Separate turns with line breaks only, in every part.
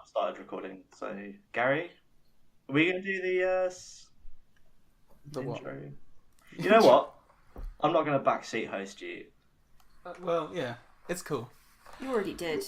I've started recording. So, Gary, are we going to do the
what?
intro? You know what? I'm not going to backseat host you.
Well, yeah, it's cool.
You already did.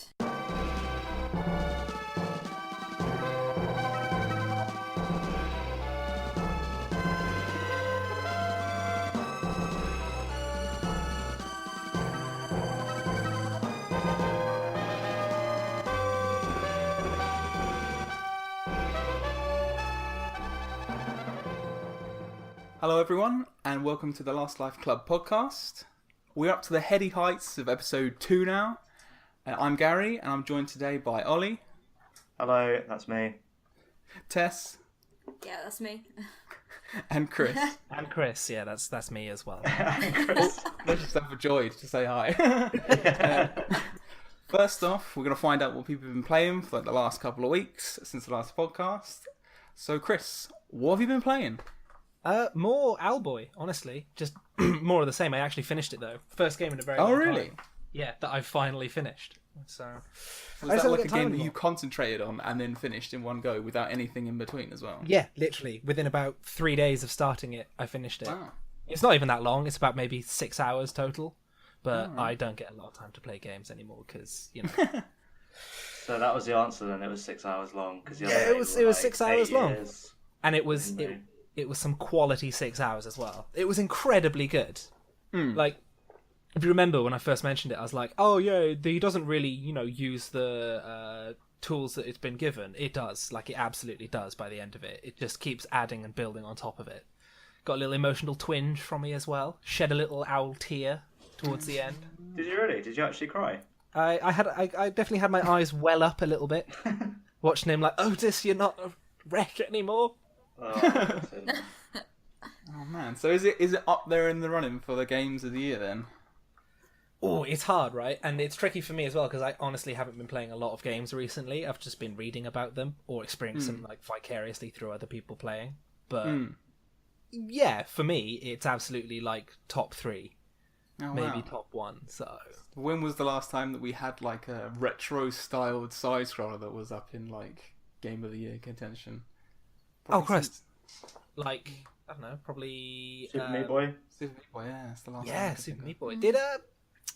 Hello, everyone, and welcome to the Last Life Club podcast. We're up to the heady heights of episode 2 now. I'm Gary, and I'm joined today by Ollie.
Hello, that's me.
Tess.
Yeah, that's me.
And Chris.
And Chris, yeah, that's me as well.
Chris.
Let's just overjoyed to say hi. First off, we're going to find out what people have been playing for the last couple of weeks since the last podcast. So, Chris, what have you been playing?
More Owlboy, honestly. Just more of the same. I actually finished it, though. First game in a very long
really?
time. Yeah, that I've finally finished. So
Was that like a game that you concentrated on and then finished in one go without anything in between as well?
Yeah, literally. Within about 3 days of starting it, I finished it.
Wow.
It's not even that long. It's about maybe 6 hours total. But I don't get a lot of time to play games anymore because, you know...
So that was the answer then. It was 6 hours long. Cause
Yeah, it was 6 hours long.
Years.
And it was... It was some quality 6 hours as well. It was incredibly good. Like, if you remember when I first mentioned it, I was like, oh yeah, he doesn't really, use the tools that it's been given. It does. Like, it absolutely does by the end of it. It just keeps adding and building on top of it. Got a little emotional twinge from me as well. Shed a little owl tear towards the end.
Did you really? Did you actually cry?
I definitely had my eyes well up a little bit. Watching him like, Otis, you're not a wreck anymore.
Oh,
Oh man, so is it up there in the running for the games of the year then?
Oh, it's hard, right? And it's tricky for me as well because I honestly haven't been playing a lot of games recently. I've just been reading about them or experiencing them like vicariously through other people playing. But yeah, for me, it's absolutely like top 3, maybe top 1. So
when was the last time that we had like a retro-styled side scroller that was up in like game of the year contention?
Probably Christ! Like I don't know, probably
Super Meat Boy.
Super Meat Boy, yeah, it's the last.
Yeah, Super Meat Boy. Did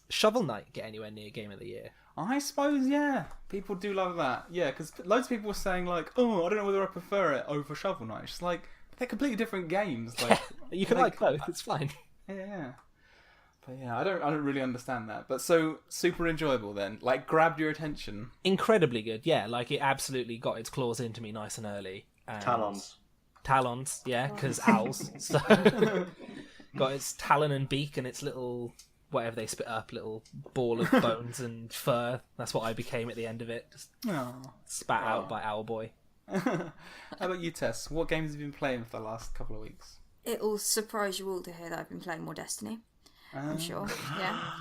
Shovel Knight get anywhere near Game of the Year?
I suppose, yeah. People do love that. Yeah, because loads of people were saying, like, oh, I don't know whether I prefer it over Shovel Knight. It's just like, they're completely different games. Like,
you can like both, it's fine.
Yeah. But yeah, I don't really understand that. But so, super enjoyable then. Like, grabbed your attention.
Incredibly good, yeah. Like, it absolutely got its claws into me nice and early. And Talons, yeah, because owls. So, got its talon and beak and its little... whatever they spit up, little ball of bones and fur. That's what I became at the end of it. Just spat out by Owlboy.
How about you, Tess? What games have you been playing for the last couple of weeks?
It'll surprise you all to hear that I've been playing more Destiny. I'm sure. Yeah.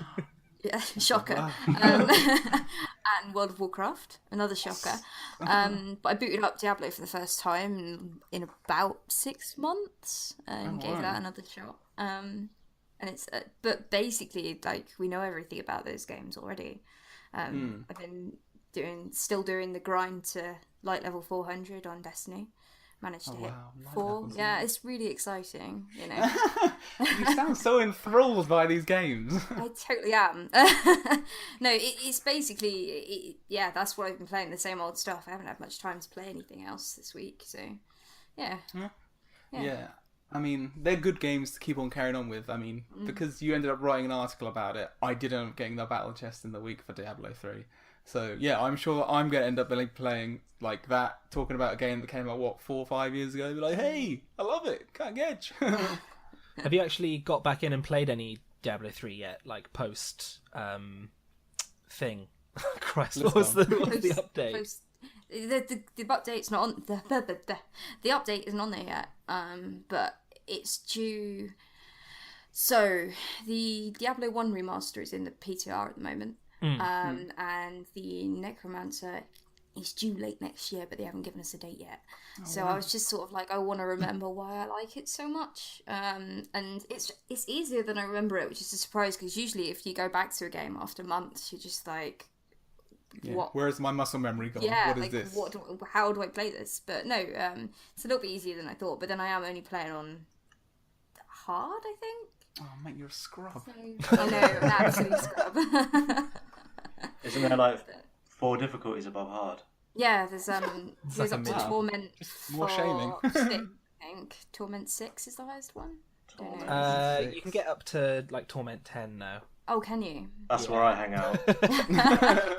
Yeah, shocker. And World of Warcraft, another shocker. But I booted up Diablo for the first time in about 6 months and gave that another shot. And it's but basically, like, we know everything about those games already. I've been still doing the grind to light level 400 on Destiny. Managed to hit 4. Yeah, it's really exciting, you know.
You sound so enthralled by these games.
I totally am. No, it's basically, yeah, that's what I've been playing, the same old stuff. I haven't had much time to play anything else this week, so yeah.
Yeah. I mean, they're good games to keep on carrying on with. I mean, because you ended up writing an article about it, I did end up getting the battle chest in the week for Diablo 3. So, yeah, I'm sure I'm going to end up playing like that, talking about a game that came out, 4 or 5 years ago. Be like, hey, I love it, can't get.
Have you actually got back in and played any Diablo 3 yet? Like, post thing? Christ, what was the update?
The update's not on... The update isn't on there yet, but it's due... So, the Diablo 1 remaster is in the PTR at the moment. And the Necromancer is due late next year, but they haven't given us a date yet. I was just sort of like, I want to remember why I like it so much. And it's easier than I remember it, which is a surprise, because usually if you go back to a game after months, you're just like,
Yeah.
what.
Where's my muscle memory gone?
Yeah,
what is
like
this?
how do I play this? But no, it's a little bit easier than I thought. But then I am only playing on hard, I think.
Oh, mate, you're a scrub.
So, I know, an absolute scrub.
Isn't there like 4 difficulties above hard?
Yeah, there's
like
goes
a
up to
mid.
torment.
More shaming.
6, I think Torment 6 is the highest one. Don't know.
You can get up to like Torment 10 now.
Oh, can you?
That's where I hang out.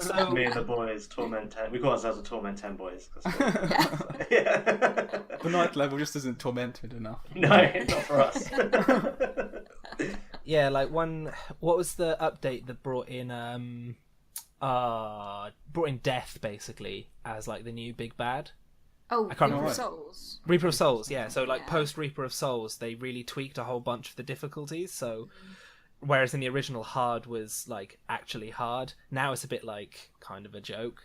So
Me and the boys, Torment 10. We call ourselves the Torment 10 boys.
Yeah.
Yeah.
The 9th level just isn't tormented enough.
No, not for us.
yeah, like what was the update that brought in death basically as like the new big bad?
Oh,
I can't
Reaper
remember.
of Souls.
Reaper of Souls, yeah. So like
Yeah.
post Reaper of Souls, they really tweaked a whole bunch of the difficulties. So whereas in the original hard was like actually hard, now it's a bit like kind of a joke.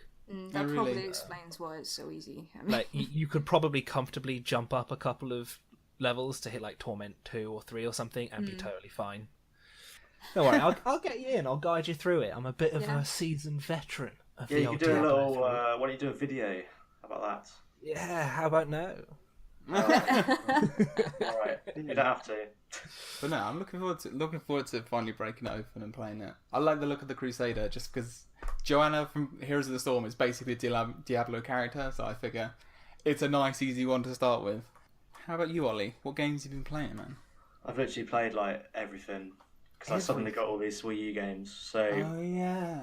That
really?
probably explains why it's so easy. I mean,
Like you could probably comfortably jump up a couple of levels to hit like Torment 2 or 3 or something and be totally fine. Don't worry, I'll get you in. I'll guide you through it. I'm a bit of
Yeah.
a seasoned veteran of
Yeah,
the
you
old
could do a
Diablo
little.
3.
Why don't you do a video about that?
Yeah, how about no?
Alright, you don't have to.
But no, I'm looking forward to finally breaking it open and playing it. I like the look of the Crusader just because Joanna from Heroes of the Storm is basically a Diablo character, so I figure it's a nice, easy one to start with. How about you, Ollie? What games have you been playing, man?
I've literally played like everything because I suddenly got all these Wii U games. So
Oh yeah.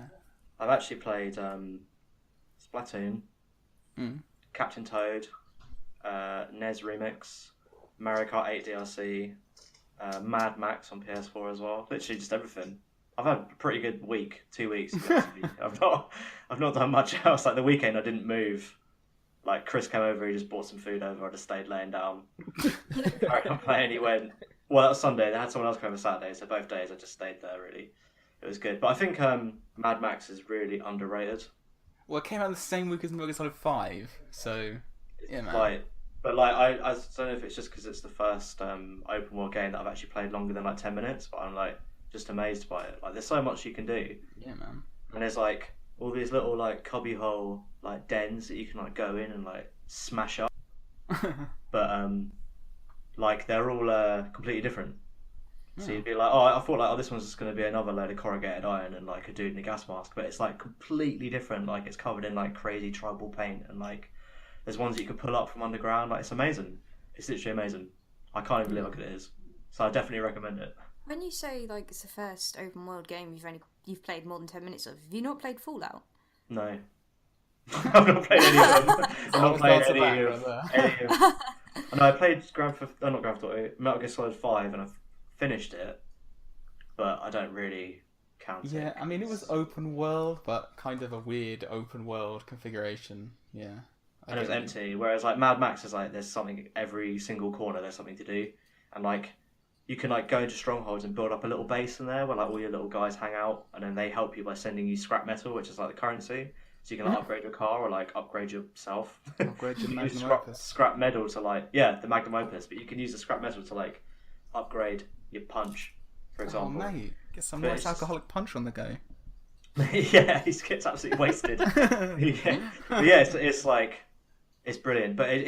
I've actually played Splatoon,
Mm.
Captain Toad, NES Remix, Mario Kart 8 DLC, Mad Max on PS4 as well. Literally just everything. I've had a pretty good week, 2 weeks. To be honest with you. I've not done much else. Like the weekend, I didn't move. Like Chris came over, he just bought some food over. I just stayed laying down. Carried on playing. He went. Well, that was Sunday. They had someone else come over Saturday, so both days I just stayed there. Really, it was good. But I think Mad Max is really underrated.
Well, it came out the same week as Metal Gear Solid 5, so yeah, man.
I don't know if it's just because it's the first open world game that I've actually played longer than like 10 minutes, but I'm like just amazed by it. Like there's so much you can do,
Yeah, man.
and there's like all these little like cubbyhole like dens that you can like go in and like smash up, but like they're all completely different. So you'd be like, oh, I thought like, oh, this one's just going to be another load of corrugated iron and like a dude in a gas mask, but it's like completely different. Like it's covered in like crazy tribal paint and like there's ones that you can pull up from underground. Like it's amazing. It's literally amazing. I can't even believe how good it is. So I definitely recommend it.
when you say like it's the first open world game you've played more than 10 minutes of, have you not played Fallout?
No. I've not played any of them. I've not played any of. No, I played Metal Gear Solid 5 and I've finished it, but I don't really count it.
Yeah, I mean, it was open world, but kind of a weird open world configuration. Yeah.
And it was empty, whereas like Mad Max is like there's something every single corner, there's something to do, and like you can like go into strongholds and build up a little base in there where like all your little guys hang out, and then they help you by sending you scrap metal, which is like the currency, so you can like upgrade your car or like upgrade yourself.
Upgrade your
You use
Magnum Opus.
scrap metal to like the Magnum Opus, but you can use the scrap metal to like upgrade your punch, for
Oh,
example.
mate. Get some
But
nice
it's-
alcoholic punch on the go.
Yeah, he gets absolutely wasted. Yeah, but yeah, it's like it's brilliant, but it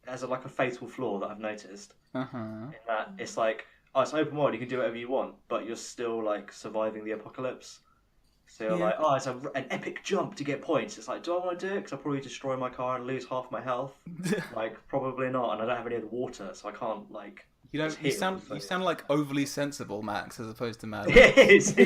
has like a fatal flaw that I've noticed
Uh-huh.
in that it's like it's open world, you can do whatever you want, but you're still like surviving the apocalypse. So you're
Yeah.
like, it's an epic jump to get points. It's like, do I want to do it? Because I'll probably destroy my car and lose half my health. Like, probably not, and I don't have any of the water, so I can't like.
You
just
you
heal,
sound like overly sensible, Max, as opposed to mad.
It is.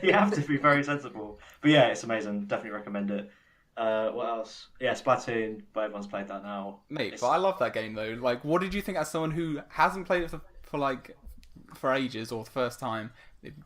You have to be very sensible. But yeah, it's amazing. Definitely recommend it. What else? Yeah, Splatoon. But everyone's played that now.
Mate,
It's-
but I love that game though. Like, what did you think as someone who hasn't played it for ages or the first time,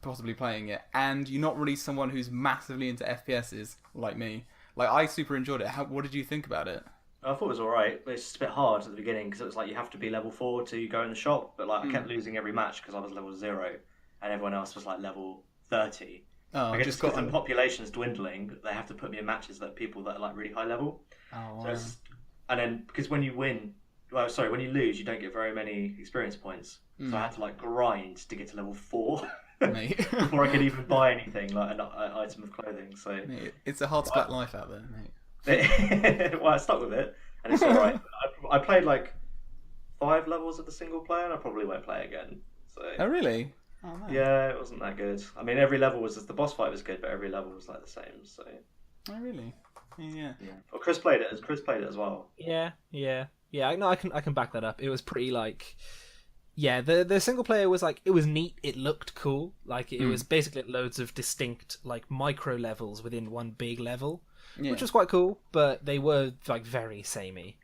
possibly playing it, and you're not really someone who's massively into FPSs like me? Like, I super enjoyed it. What did you think about it?
I thought it was alright, but it's just a bit hard at the beginning because it was like you have to be level 4 to go in the shop. But like I kept losing every match because I was level 0, and everyone else was like level 30.
Oh,
I
I
guess
just
because
got.
the population's dwindling, they have to put me in matches that people that are like really high level.
Oh,
So it's, and then because when you lose, you don't get very many experience points. So I had to like grind to get to level 4.
mate.
before I could even buy anything like an item of clothing. So
Mate, it's a hard splat life out there, mate.
well, I stuck with it, and it's alright. I played like 5 levels of the single player, and I probably won't play again. So
Oh, really? Oh, no.
yeah, it wasn't that good. I mean, every level was the boss fight was good, but every level was like the same. So
Oh, really? Yeah.
well, Chris played it. Chris played it as well.
Yeah. No, I can back that up. It was pretty like, yeah, the single player was like, it was neat. It looked cool. Like it was basically loads of distinct like micro levels within one big level, which was quite cool. But they were like very samey.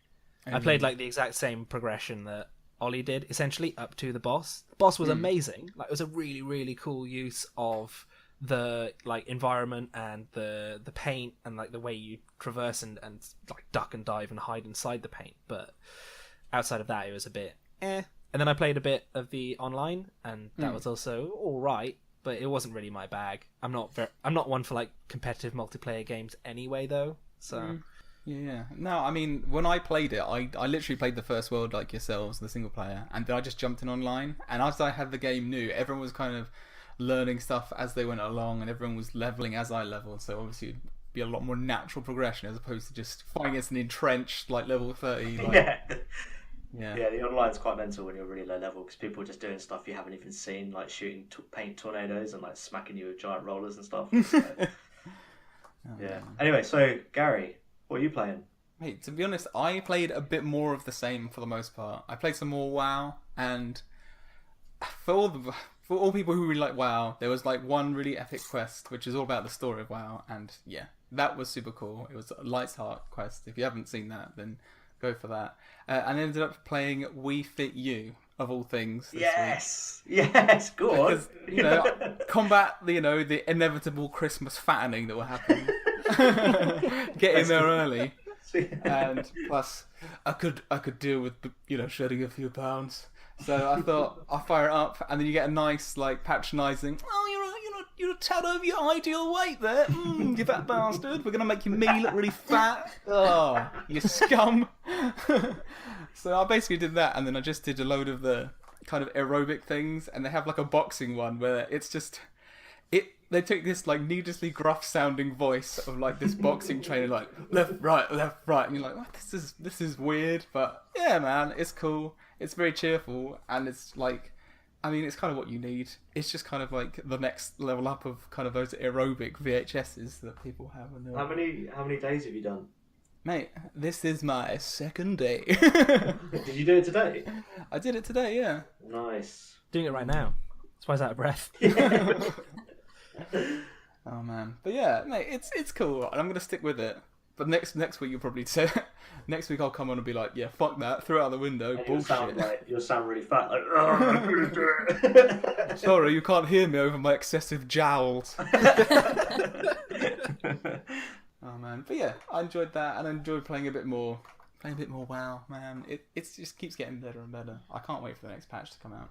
I played like the exact same progression that Ollie did, essentially up to the boss. The boss was amazing. Like it was a really, really cool use of the like environment and the paint and like the way you traverse and like duck and dive and hide inside the paint. But outside of that, it was a bit eh. And then I played a bit of the online, and that was also all right, but it wasn't really my bag. I'm not one for like competitive multiplayer games anyway, though. So.
Yeah. No, I mean, when I played it, I literally played the first world like yourselves, the single player, and then I just jumped in online. And as I had the game new, everyone was kind of learning stuff as they went along, and everyone was leveling as I leveled. So obviously, it'd be a lot more natural progression as opposed to just fighting as an entrenched like level 30. Like,
yeah, the online's quite mental when you're really low level because people are just doing stuff you haven't even seen, like shooting paint tornadoes and like smacking you with giant rollers and stuff. So, yeah. Anyway, so Gary, what are you playing?
Mate, to be honest, I played a bit more of the same for the most part. I played some more WoW, and for all people who really like WoW, there was like one really epic quest, which is all about the story of WoW, and yeah, that was super cool. It was a Light's Heart quest. If you haven't seen that, then go for that. And I ended up playing We Fit You, of all things.
Yes, good.
Because, you know, combat, you know, the inevitable Christmas fattening that will happen. Get in there early. And plus, I could deal with, you know, shedding a few pounds. So I thought I'll fire it up, and then you get a nice, like, patronising. Oh, you're a tad over your ideal weight there. You fat bastard. We're gonna make your me look really fat. Oh, you scum. So I basically did that, and then I just did a load of the kind of aerobic things, and they have like a boxing one where it's just they took this like needlessly gruff sounding voice of like this boxing trainer, like left right, and you're like, what? This is weird, but yeah, man, it's cool. It's very cheerful, and it's like, I mean, it's kind of what you need. It's just kind of like the next level up of kind of those aerobic VHSs that people have.
How many days have you done?
Mate, this is my second day.
Did you do it today?
I did it today, yeah.
Nice.
Doing it right now. That's why he's out of breath.
Oh man, but yeah, mate, it's cool, and I'm gonna stick with it. But next week you'll probably say, next week I'll come on and be like, yeah, fuck that, throw it out the window,
and
bullshit.
You'll sound really fat, like, oh, I'm gonna do it.
Sorry, you can't hear me over my excessive jowls. Oh man, but yeah, I enjoyed that, and I enjoyed playing a bit more WoW, man. It just keeps getting better and better. I can't wait for the next patch to come out.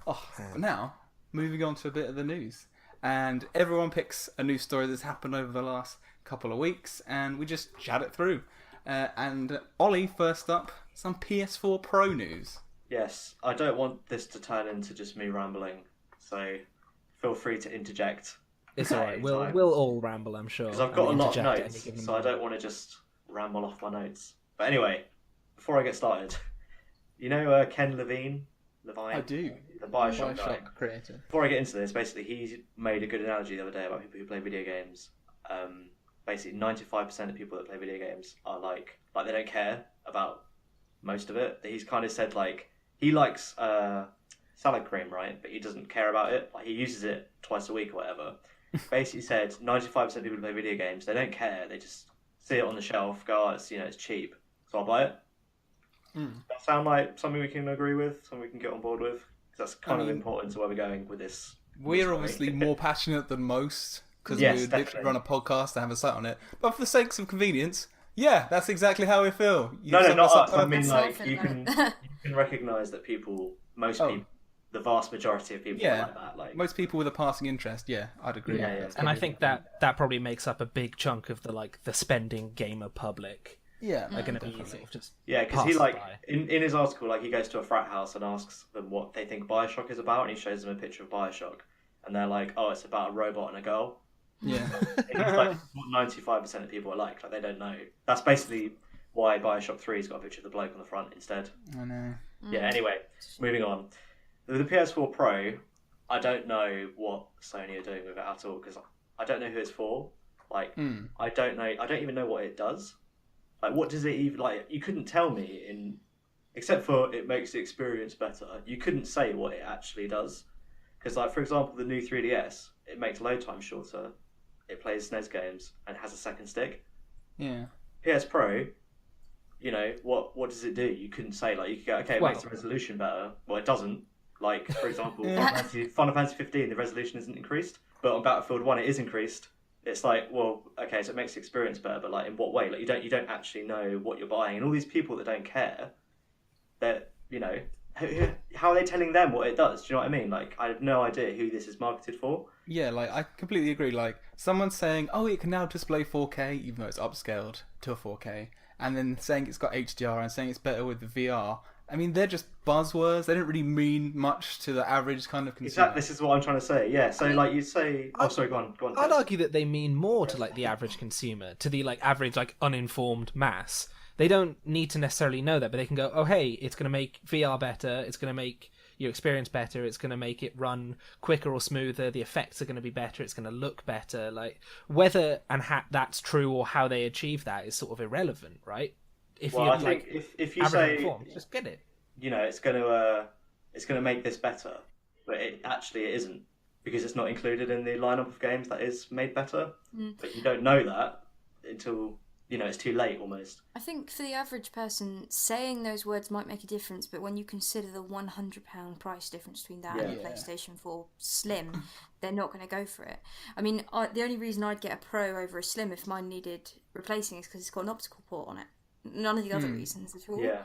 Oh, but now moving on to a bit of the news, and everyone picks a news story that's happened over the last couple of weeks, and we just chat it through. And Ollie, first up, some PS4 Pro news.
Yes, I don't want this to turn into just me rambling, so feel free to interject.
It's alright, we'll all ramble, I'm sure.
Because I've got a lot of notes, so I don't want to just ramble off my notes. But anyway, before I get started, you know Ken Levine?
I do.
The Bioshock guy.
Creator.
Before I get into this, basically he made a good analogy the other day about people who play video games. Basically 95% of people that play video games are like they don't care about most of it. He's kind of said like, he likes salad cream, right? But he doesn't care about it. Like he uses it twice a week or whatever. Basically said 95% of people who play video games, they don't care. They just see it on the shelf, go, oh, it's cheap, so I'll buy it. Does that sound like something we can agree with, something we can get on board with? Because that's kind of important to where we're going with this.
We're obviously more passionate than most, because we would literally run a podcast and have a site on it. But for the sakes of convenience, yeah, that's exactly how we feel.
Not us. I mean, like, you can recognise that most people, the vast majority of people are like that. Like
most people with a passing interest, yeah, I'd agree.
Yeah.
And I think that probably makes up a big chunk of the spending gamer public.
Yeah,
are going to be sort of just
because he in his article, like he goes to a frat house and asks them what they think Bioshock is about, and he shows them a picture of Bioshock, and they're like, oh, it's about a robot and a girl.
Yeah.
It's like what 95% of people are like they don't know. That's basically why Bioshock 3's got a picture of the bloke on the front instead.
I know.
Yeah, anyway, moving on. The PS4 Pro, I don't know what Sony are doing with it at all, because I don't know who it's for. Like, I don't even know what it does. Like, what does it even, like, you couldn't tell me except for it makes the experience better, you couldn't say what it actually does. Because, like, for example, the new 3DS, it makes load time shorter, it plays SNES games, and has a second stick.
Yeah.
PS Pro, you know, what does it do? You couldn't say, like, you could go, okay, it makes the resolution better. Well, it doesn't. Like, for example, Final Fantasy 15, the resolution isn't increased, but on Battlefield 1 it is increased. It's like, well, okay, so it makes the experience better, but like in what way? Like you don't actually know what you're buying, and all these people that don't care, that, you know, how are they telling them what it does? Do you know what I mean? Like, I have no idea who this is marketed for.
Yeah, like I completely agree. Like someone's saying, oh, it can now display 4K, even though it's upscaled to a 4K, and then saying it's got HDR and saying it's better with the VR. I mean, they're just buzzwords. They don't really mean much to the average kind of consumer.
Exactly. This is what I'm trying to say. Yeah. So, like, you say... Oh, sorry, go on.
I'd argue that they mean more to, like, the average consumer, to the, like, average, like, uninformed mass. They don't need to necessarily know that, but they can go, oh, hey, it's going to make VR better, it's going to make your experience better, it's going to make it run quicker or smoother, the effects are going to be better, it's going to look better. Like, whether and that's true or how they achieve that is sort of irrelevant, right?
I think if you say
informed, just get it.
You know, it's gonna make this better, but it isn't, because it's not included in the lineup of games that is made better. But you don't know that until, you know, it's too late almost.
I think for the average person, saying those words might make a difference, but when you consider the £100 price difference between that and the PlayStation 4 Slim, they're not going to go for it. I mean, the only reason I'd get a Pro over a Slim if mine needed replacing is because it's got an optical port on it. None of the other reasons at all.
Yeah.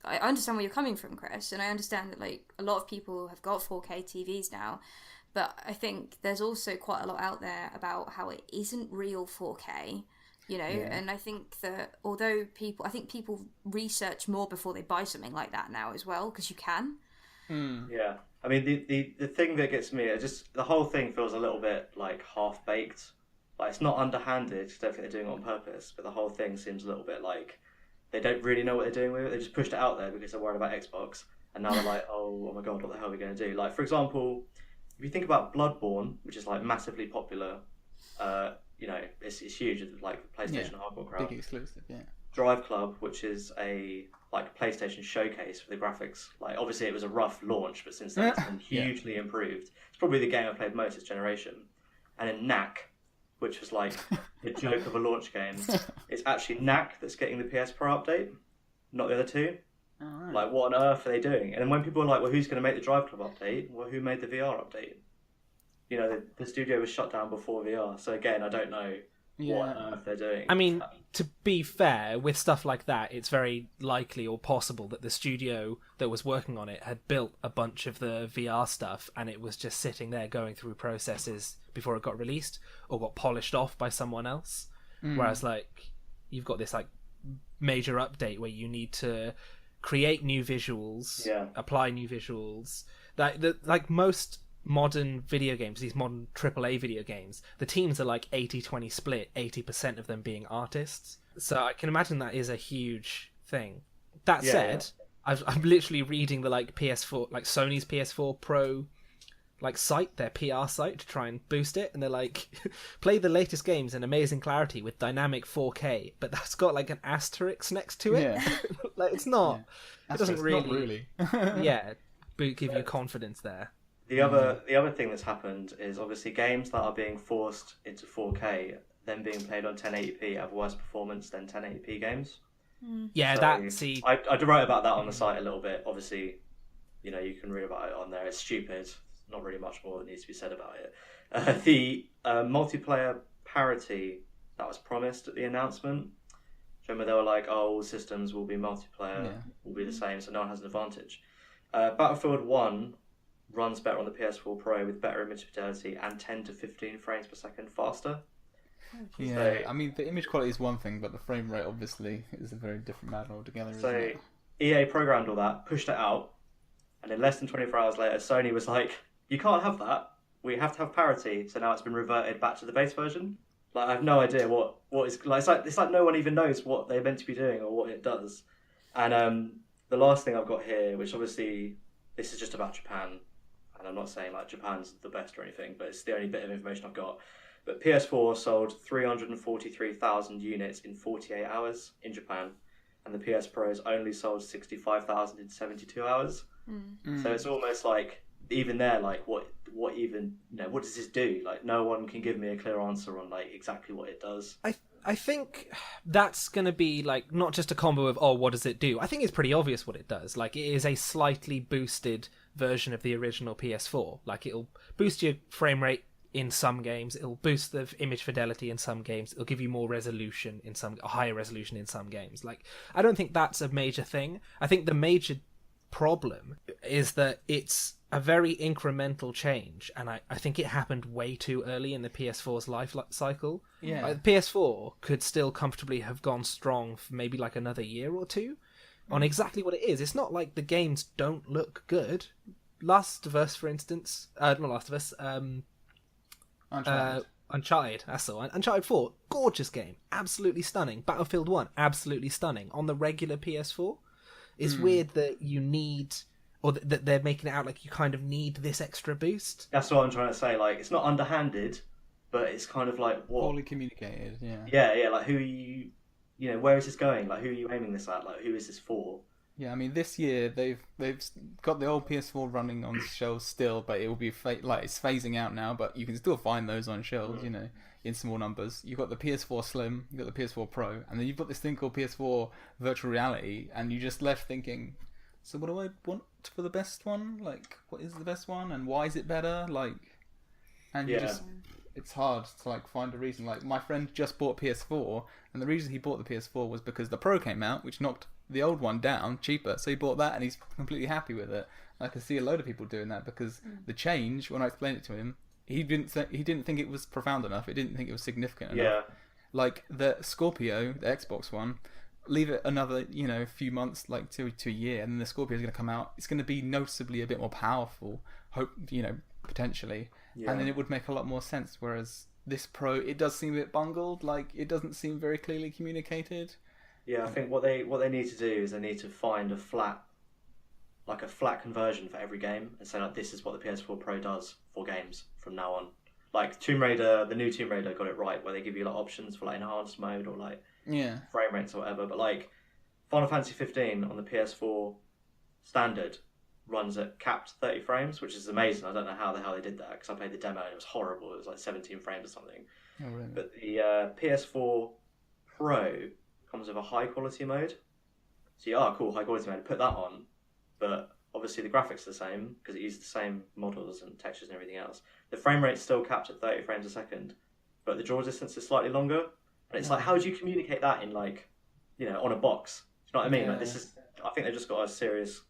I understand where you're coming from, Chris, and I understand that, like, a lot of people have got 4K TVs now, but I think there's also quite a lot out there about how it isn't real 4K, you know, and I think that although people research more before they buy something like that now as well, because you can.
Yeah. I mean, the thing that gets me, the whole thing feels a little bit, like, half-baked. Like, it's not underhanded, because I don't think they're doing it on purpose, but the whole thing seems a little bit like they don't really know what they're doing with it. They just pushed it out there because they're worried about Xbox, and now they're like, oh my god, what the hell are we going to do? Like, for example, if you think about Bloodborne, which is like massively popular, you know, it's huge, like PlayStation hardcore crowd.
Big exclusive, yeah.
Drive Club, which is a like PlayStation showcase for the graphics. Like, obviously it was a rough launch, but since then it's been hugely improved. It's probably the game I played most this generation. And then Knack, which was like the joke of a launch game. It's actually Knack that's getting the PS Pro update, not the other two.
Oh, right.
Like, what on earth are they doing? And then when people are like, well, who's going to make the Drive Club update? Well, who made the VR update? You know, the studio was shut down before VR. So again, I don't know what on earth they're doing.
I mean, to be fair, with stuff like that, it's very likely or possible that the studio that was working on it had built a bunch of the VR stuff, and it was just sitting there going through processes before it got released or got polished off by someone else. Whereas, like, you've got this like major update where you need to create new visuals, apply new visuals. Like most modern video games, these modern AAA video games, the teams are like 80-20 split, 80% of them being artists. So I can imagine that is a huge thing. That said, I'm literally reading the like PS4, like Sony's PS4 Pro like site, their PR site, to try and boost it, and they're like, play the latest games in amazing clarity with dynamic 4K, but that's got like an asterisk next to it. Like, it's not, it doesn't really, give you confidence there.
The other thing that's happened is obviously games that are being forced into 4K, then being played on 1080p, have worse performance than 1080p games.
Yeah,
so I wrote about that on the site a little bit. Obviously, you know, you can read about it on there. It's stupid. Not really much more that needs to be said about it. The multiplayer parity that was promised at the announcement. Remember, they were like, "Oh, all systems will be multiplayer, will be the same, so no one has an advantage." Battlefield 1 runs better on the PS4 Pro with better image fidelity and 10 to 15 frames per second faster.
Yeah, so, I mean, the image quality is one thing, but the frame rate obviously is a very different matter altogether.
So
isn't it?
EA programmed all that, pushed it out, and in less than 24 hours later, Sony was like, "You can't have that. we have to have parity, so now it's been reverted back to the base version. Like, I have no idea what is like. It's like no one even knows what they're meant to be doing or what it does. And the last thing I've got here, which obviously this is just about Japan, and I'm not saying like Japan's the best or anything, but it's the only bit of information I've got. But PS4 sold 343,000 units in 48 hours in Japan, and the PS Pros only sold 65,000 in 72 hours. So it's almost like, even there, like, what even, what does this do? Like, no one can give me a clear answer on like exactly what it does.
I think that's going to be like not just a combo of, oh, what does it do? I think it's pretty obvious what it does. Like, it is a slightly boosted version of the original PS4. Like, it'll boost your frame rate in some games, it'll boost the image fidelity in some games, it'll give you more resolution in a higher resolution in some games. Like, I don't think that's a major thing. I think the major problem is that it's a very incremental change, and I think it happened way too early in the PS4's life cycle.
Yeah.
The PS4 could still comfortably have gone strong for maybe like another year or two on exactly what it is. It's not like the games don't look good. Last of Us, for instance, not Last of Us, Uncharted, that's the one. Uncharted 4, gorgeous game, absolutely stunning. Battlefield 1, absolutely stunning. On the regular PS4, it's weird that you need, or that they're making it out like you kind of need this extra boost.
That's what I'm trying to say. Like, it's not underhanded, but it's kind of like, what?
Poorly communicated, yeah.
Yeah, like, who are you, where is this going? Like, who are you aiming this at? Like, who is this for?
Yeah, I mean, this year they've got the old PS4 running on shelves still, but it will be it's phasing out now. But you can still find those on shelves, in small numbers. You've got the PS4 Slim, you've got the PS4 Pro, and then you've got this thing called PS4 Virtual Reality, and you just left thinking, so what do I want for the best one? Like, what is the best one, and why is it better? Like, and it's hard to like find a reason. Like, my friend just bought PS4, and the reason he bought the PS4 was because the Pro came out, which knocked the old one down cheaper, so he bought that and he's completely happy with it. I can see a load of people doing that because the change, when I explained it to him, he didn't think it was profound enough. He didn't think it was significant enough.
Yeah.
Like the Scorpio, the Xbox one, leave it another few months, like to a year, and then the Scorpio is going to come out. It's going to be noticeably a bit more powerful. Potentially, and then it would make a lot more sense. Whereas this Pro, it does seem a bit bungled. Like, it doesn't seem very clearly communicated.
Yeah, I think what they need to do is they need to find a flat conversion for every game and say, like, this is what the PS4 Pro does for games from now on. Like Tomb Raider, the new Tomb Raider got it right, where they give you like options for like enhanced mode or like frame rates or whatever. But like Final Fantasy 15 on the PS4 standard runs at capped 30 frames, which is amazing. I don't know how the hell they did that, because I played the demo and it was horrible. It was like 17 frames or something.
Oh, really?
But the PS4 Pro comes with a high quality mode. So cool, high quality mode, put that on. But obviously the graphics are the same because it uses the same models and textures and everything else. The frame rate's still capped at 30 frames a second, but the draw distance is slightly longer. And it's like, how do you communicate that in like, on a box? Do you know what I mean?
Yeah.
Like, I think they've just got a serious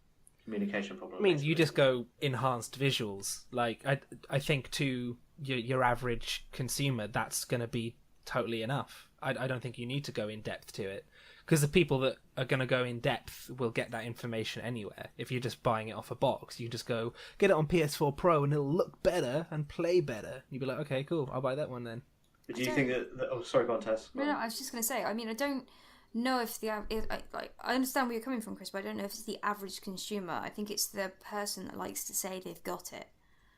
communication problem.
I mean, you just go enhanced visuals. Like, I think to your average consumer, that's going to be totally enough. I don't think you need to go in depth to it, because the people that are going to go in depth will get that information anywhere. If you're just buying it off a box, you just go get it on PS4 Pro and it'll look better and play better. You'd be like, okay, cool, I'll buy that one then.
But do you think that oh, sorry, go on, Tess.
No, I was just going to say, I mean, I don't know if I understand where you're coming from, Chris, but I don't know if it's the average consumer. I think it's the person that likes to say they've got it.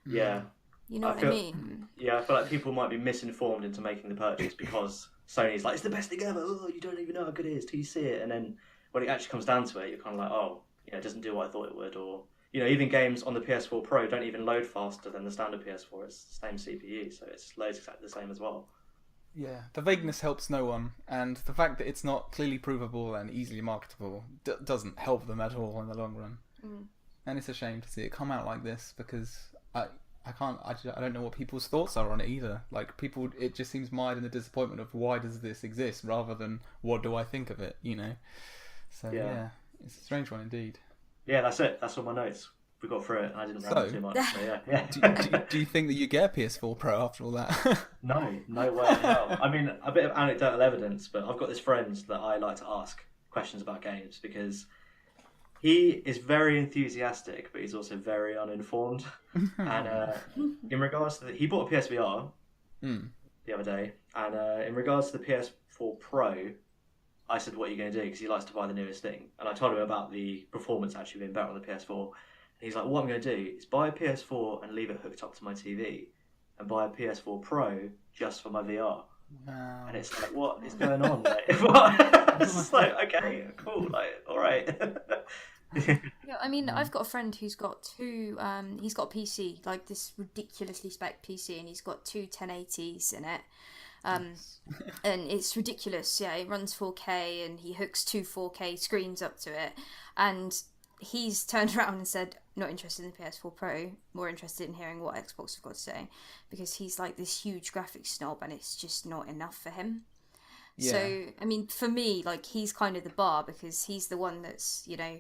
Yeah.
You know what I mean?
Yeah, I feel like people might be misinformed into making the purchase because Sony's like, it's the best thing ever. Oh, you don't even know how good it is till you see it. And then when it actually comes down to it, you're kind of like, oh, it doesn't do what I thought it would. Or, even games on the PS4 Pro don't even load faster than the standard PS4. It's the same CPU, so it loads exactly the same as well.
Yeah, the vagueness helps no one, and the fact that it's not clearly provable and easily marketable doesn't help them at all in the long run. And it's a shame to see it come out like this, because I don't know what people's thoughts are on it either. Like, people, it just seems mired in the disappointment of why does this exist, rather than what do I think of it, So yeah, it's a strange one indeed. Yeah,
that's it. That's all my notes. We got through it, and I didn't ramble too much. So yeah.
Do you think that you get a PS4 Pro after all that?
No way in hell. I mean, a bit of anecdotal evidence, but I've got this friend that I like to ask questions about games because He is very enthusiastic, but he's also very uninformed. And in regards to he bought a PSVR the other day, and in regards to the PS4 Pro, I said, "What are you going to do?" Because he likes to buy the newest thing, and I told him about the performance actually being better on the PS4. And he's like, "What I'm going to do is buy a PS4 and leave it hooked up to my TV, and buy a PS4 Pro just for my VR."
Wow.
And it's like, what is going on? Like, it's just like, okay, cool, like, all right.
Yeah, I mean, I've got a friend who's got two. He's got a PC, like this ridiculously spec PC, and he's got two 1080s in it. And it's ridiculous. Yeah, it runs 4K, and he hooks two 4K screens up to it. And he's turned around and said, "Not interested in the PS4 Pro. More interested in hearing what Xbox have got to say," because he's like this huge graphics snob, and it's just not enough for him. Yeah. So, I mean, for me, like, he's kind of the bar because he's the one that's, you know,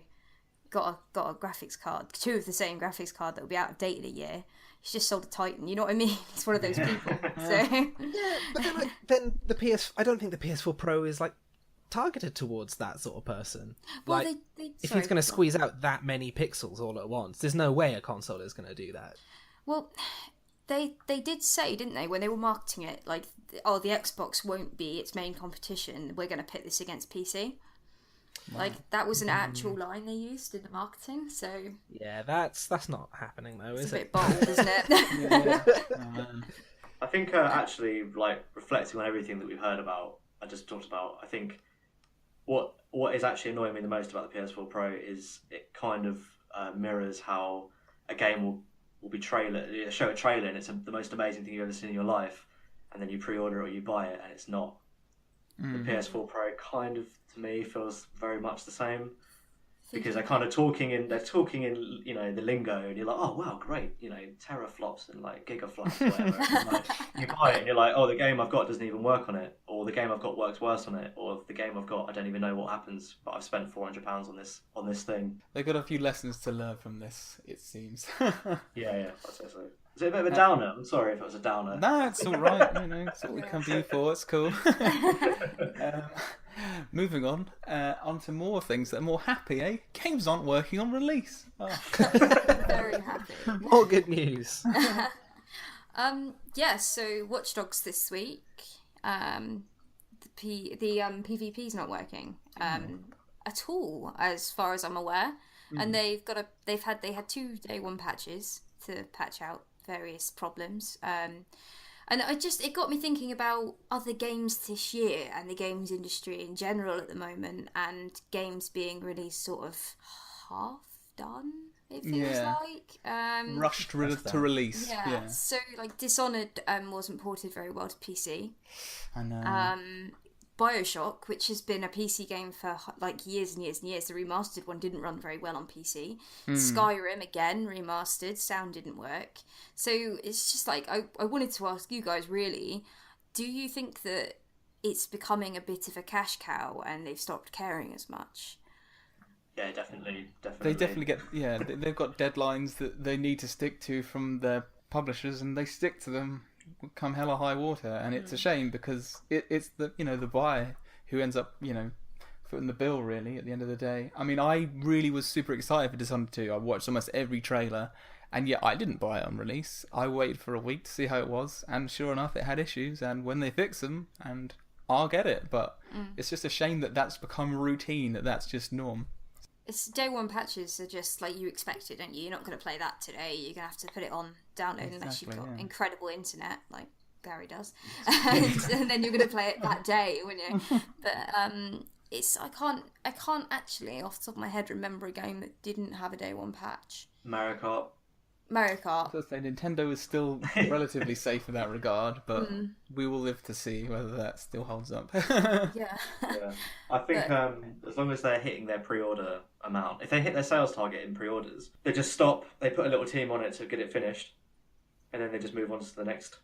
got a graphics card, two of the same graphics card that will be out of date in a year. He's just sold a Titan, you know what I mean? He's one of those people. So
yeah, but then I don't think the PS4 Pro is like targeted towards that sort of person.
Well,
like, if he's going to squeeze out that many pixels all at once, there's no way a console is going to do that.
Well, they did say, didn't they, when they were marketing it, like, oh, the Xbox won't be its main competition. We're going to pit this against PC. Wow. Like, that was an actual line they used in the marketing, so...
Yeah, that's not happening, though, is it?
It's a bit bold, isn't it?
I think, actually, like, reflecting on everything that we've heard about, I just talked about, I think what is actually annoying me the most about the PS4 Pro is it kind of mirrors how a game will show a trailer, and it's the most amazing thing you've ever seen in your life, and then you pre-order it or you buy it, and it's not. The PS4 Pro kind of, to me, feels very much the same, because they're kind of talking in, you know, the lingo, and you're like, oh wow, great, you know, teraflops and like gigaflops, whatever. And, like, you buy it and you're like, oh, the game I've got doesn't even work on it, or the game I've got works worse on it, or the game I've got, I don't even know what happens, but I've spent £400 on this thing.
They've got a few lessons to learn from this, it seems.
Yeah, I'd say so. Is it a bit of a downer? I'm sorry if it was a downer.
No, it's all right. You know, it's what we come to you for. It's cool. Moving on to more things that are more happy, eh? Games aren't working on release. Oh.
Very happy.
More good news.
Yeah, so Watch Dogs this week. The PvP's not working at all, as far as I'm aware. And they had 2 day one patches to patch out various problems. And it got me thinking about other games this year and the games industry in general at the moment, and games being released sort of half done, it feels like.
Rushed to release.
Yeah. So, like, Dishonored wasn't ported very well to PC.
I know.
Bioshock, which has been a PC game for like years and years and years, the remastered one didn't run very well on PC. Skyrim, again, remastered, sound didn't work. So it's just like, I wanted to ask you guys, really, do you think that it's becoming a bit of a cash cow and they've stopped caring as much?
Yeah, definitely.
They definitely get, they've got deadlines that they need to stick to from their publishers, and they stick to them come hell or high water, and it's a shame because it's the buyer who ends up footing the bill, really, at the end of the day. I mean, I really was super excited for Dishonored 2. I watched almost every trailer, and yet I didn't buy it on release. I waited for a week to see how it was, and sure enough, it had issues, and when they fix them, and I'll get it. But it's just a shame that that's become routine, that's just norm.
It's day one patches are just like you expected, don't you? You're not going to play that today. You're going to have to put it on download unless you've got incredible internet, like Barry does, and then you're going to play it that day, wouldn't you? But I can't actually off the top of my head remember a game that didn't have a day one patch.
Mario Kart.
I was going to say Nintendo is still relatively safe in that regard, but we will live to see whether that still holds up.
Yeah.
I think as long as they're hitting their pre-order amount, if they hit their sales target in pre-orders, they just stop. They put a little team on it to get it finished, and then they just move on to the next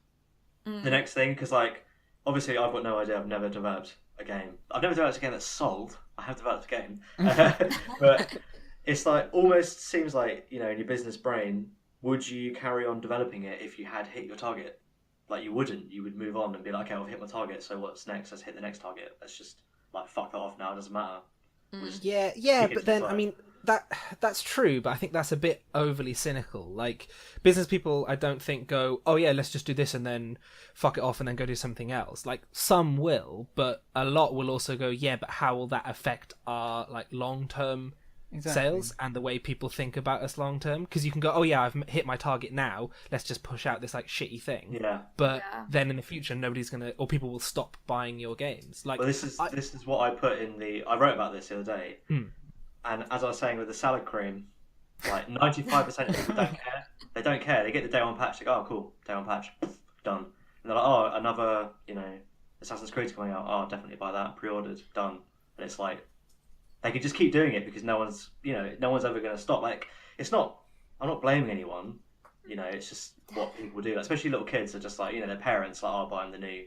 thing. Because, like, obviously, I've got no idea. I've never developed a game. I've never developed a game that's sold. I have developed a game, but it's like almost seems like in your business brain. Would you carry on developing it if you had hit your target? Like, you wouldn't. You would move on and be like, okay, I've hit my target, so what's next? Let's hit the next target. Let's just, like, fuck that off now. It doesn't matter.
Yeah, but then, I mean, that's true, but I think that's a bit overly cynical. Like, business people, I don't think go, oh yeah, let's just do this and then fuck it off and then go do something else. Like, some will, but a lot will also go, yeah, but how will that affect our like long-term sales and the way people think about us long-term? Because you can go, oh yeah, I've hit my target now, let's just push out this like shitty thing.
Yeah.
But then in the future, nobody's gonna, or people will stop buying your games. Like,
well, this is what I put in I wrote about this the other day. And as I was saying with the salad cream, like 95% of people don't care. They don't care. They get the day one patch. They go, oh, cool, day one patch, done. And they're like, oh, another, Assassin's Creed's coming out. Oh, definitely buy that. Pre-ordered, done. And it's like, they can just keep doing it because no one's ever going to stop. Like, it's not. I'm not blaming anyone. It's just what people do. Like, especially little kids are just like, their parents like, oh, buy them the new,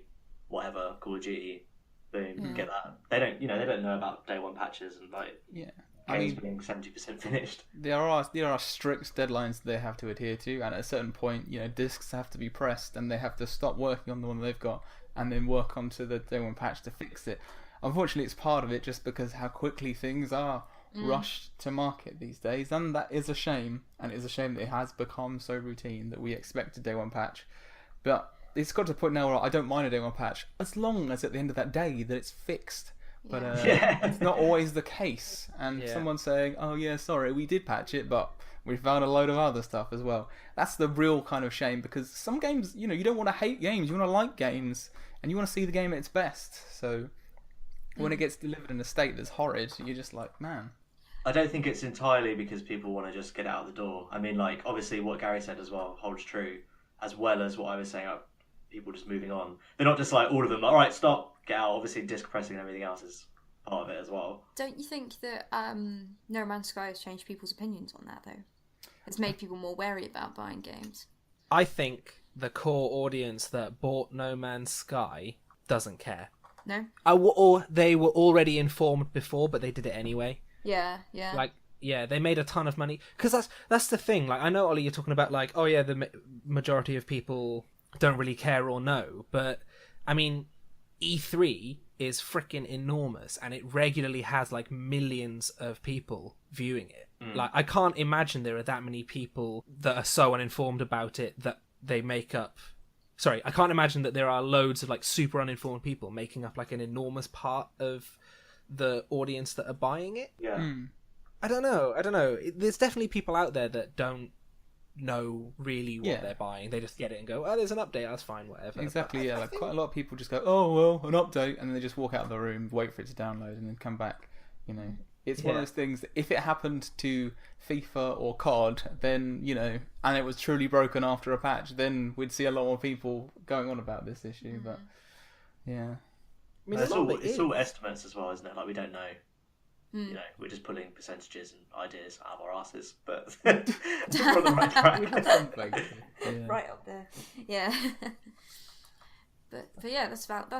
whatever, Call of Duty. Boom, get that. They don't, they don't know about day one patches and like.
Yeah.
Games being 70% finished.
There are strict deadlines they have to adhere to, and at a certain point, discs have to be pressed, and they have to stop working on the one they've got, and then work onto the day one patch to fix it. Unfortunately, it's part of it just because how quickly things are rushed to market these days, and that is a shame. And it is a shame that it has become so routine that we expect a day one patch. But it's got to the point now where I don't mind a day one patch as long as at the end of that day that it's fixed. But it's not always the case. And someone saying, oh yeah, sorry, we did patch it, but we found a load of other stuff as well. That's the real kind of shame, because some games, you don't want to hate games, you want to like games, and you want to see the game at its best. So when it gets delivered in a state that's horrid, you're just like, man.
I don't think it's entirely because people want to just get out the door. I mean, like, obviously what Gary said as well holds true, as well as what I was saying about people just moving on. They're not just like all of them, all right, stop, get out. Obviously disc pressing and everything else is part of it as well.
Don't you think that No Man's Sky has changed people's opinions on that, though? It's made people more wary about buying games.
I think the core audience that bought No Man's Sky doesn't care.
No?
Or they were already informed before, but they did it anyway.
Yeah.
Like, yeah, they made a ton of money. Because that's the thing. Like, I know, Ollie, you're talking about, like, oh yeah, the majority of people don't really care or know. But, I mean, E3 is freaking enormous, and it regularly has like millions of people viewing it. Like, I can't imagine there are that many people that are so uninformed about it that they make up. Sorry, I can't imagine that there are loads of like super uninformed people making up like an enormous part of the audience that are buying it.
Yeah.
I don't know. There's definitely people out there that don't know really what they're buying. They just get it and go, oh, there's an update, that's fine, whatever.
Exactly. Like quite a lot of people just go, oh well, an update, and then they just walk out of the room, wait for it to download, and then come back. It's one of those things that if it happened to FIFA or COD, then and it was truly broken after a patch, then we'd see a lot more people going on about this issue. But yeah,
I mean,
it's all estimates as well, isn't it? Like, we don't know. We're just pulling percentages and ideas out of our asses, but we're on the right track.
Right up there. Yeah. but yeah, that's about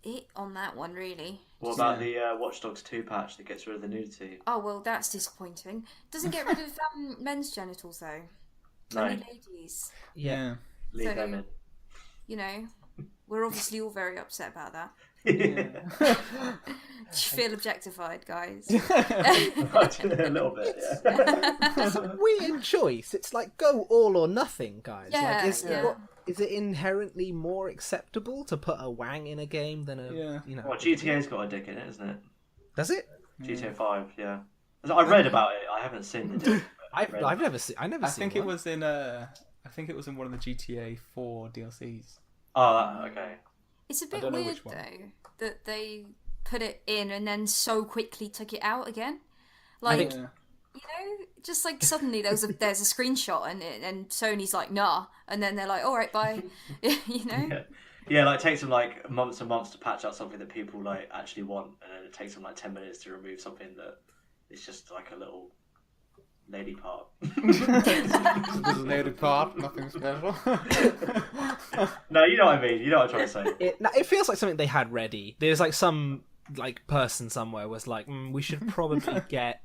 it on that one, really.
What about the Watch Dogs 2 patch that gets rid of the nudity?
Oh well, that's disappointing. Doesn't get rid of men's genitals though.
No.
Only ladies.
Yeah.
Leave them in.
We're obviously all very upset about that.
Yeah.
Do you feel objectified, guys?
A little bit, yeah.
It's a weird choice. It's like, go all or nothing, guys.
Yeah,
like, is it inherently more acceptable to put a wang in a game than a...
Well, GTA's got a dick in it, isn't it?
Does it?
GTA 5, yeah. I read about it. I haven't seen the dick.
I've never seen. I
think it was in one of the GTA 4 DLCs.
Oh, okay.
It's a bit weird though that they put it in and then so quickly took it out again. Like, just like suddenly there's a screenshot and Sony's like, nah, and then they're like, all right, bye.
Yeah, like it takes them like months and months to patch out something that people like actually want, and then it takes them like 10 minutes to remove something that is just like a little lady part.
Little lady part, nothing special.
No, you know what I mean. You know what I'm trying to say.
It feels like something they had ready. There's like some like person somewhere was like, we should probably get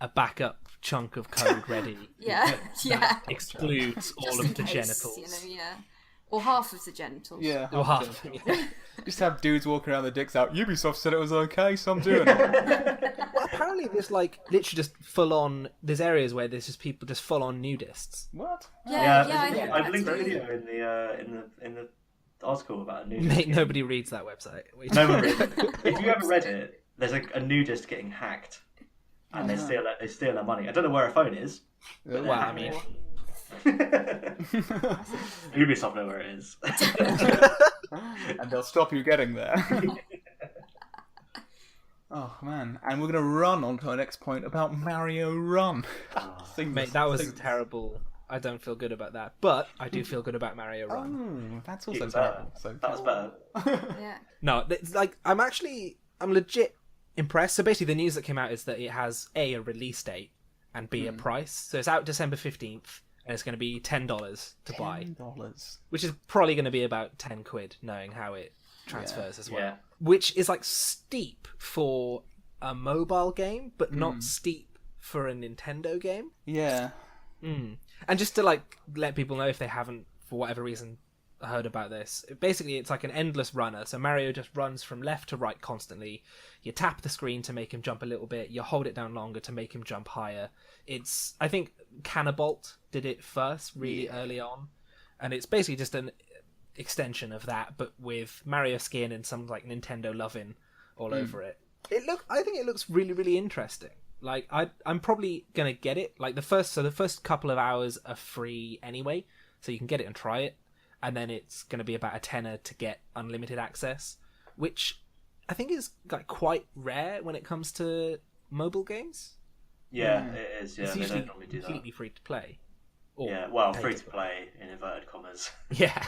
a backup chunk of code ready.
Yeah.
That excludes all of the genitals.
Or half of the genitals.
Yeah.
Or half. Yeah.
Just have dudes walking around the dicks out. Ubisoft said it was okay, so I'm doing it.
Well, apparently there's like literally just full on. There's areas where there's just people just full on nudists.
What?
Yeah,
Yeah,
I heard
I've
that
linked a
too.
video in the article about a nudist.
Mate, nobody reads that website.
No one reads it. If you ever read it, there's a nudist getting hacked, and they steal their money. I don't know where her phone is. But
Well, I mean,
Ubisoft know where it is.
And they'll stop you getting there. Oh man, and we're gonna run on to our next point about Mario Run.
mate, that was terrible. I don't feel good about that, but I do feel good about Mario Run.
Oh, that's also
Even
terrible.
better.
So
That's better.
Yeah.
No, it's like I'm legit impressed. So basically, the news that came out is that it has a release date and b a price. So it's out December 15th, and it's going to be $10 to buy,
$10.
which is probably going to be about £10, knowing how it transfers as well.
Yeah.
Which is like steep for a mobile game, but not steep for a Nintendo game.
Yeah.
And just to like let people know if they haven't, for whatever reason, heard about this, basically it's like an endless runner. So Mario just runs from left to right constantly. You tap the screen to make him jump a little bit. You hold it down longer to make him jump higher. It's, I think Cannabolt did it first, really early on, and it's basically just an extension of that, but with Mario skin and some like Nintendo loving all over it. I think it looks really, really interesting. Like I'm probably gonna get it. Like the first couple of hours are free anyway, so you can get it and try it, and then it's gonna be about a tenner to get unlimited access, which I think is like quite rare when it comes to mobile games.
Yeah, it is. Yeah,
It's
they
usually
don't normally do that.
completely free to play. Or
Yeah, well,
pay
free to play in inverted commas.
Yeah.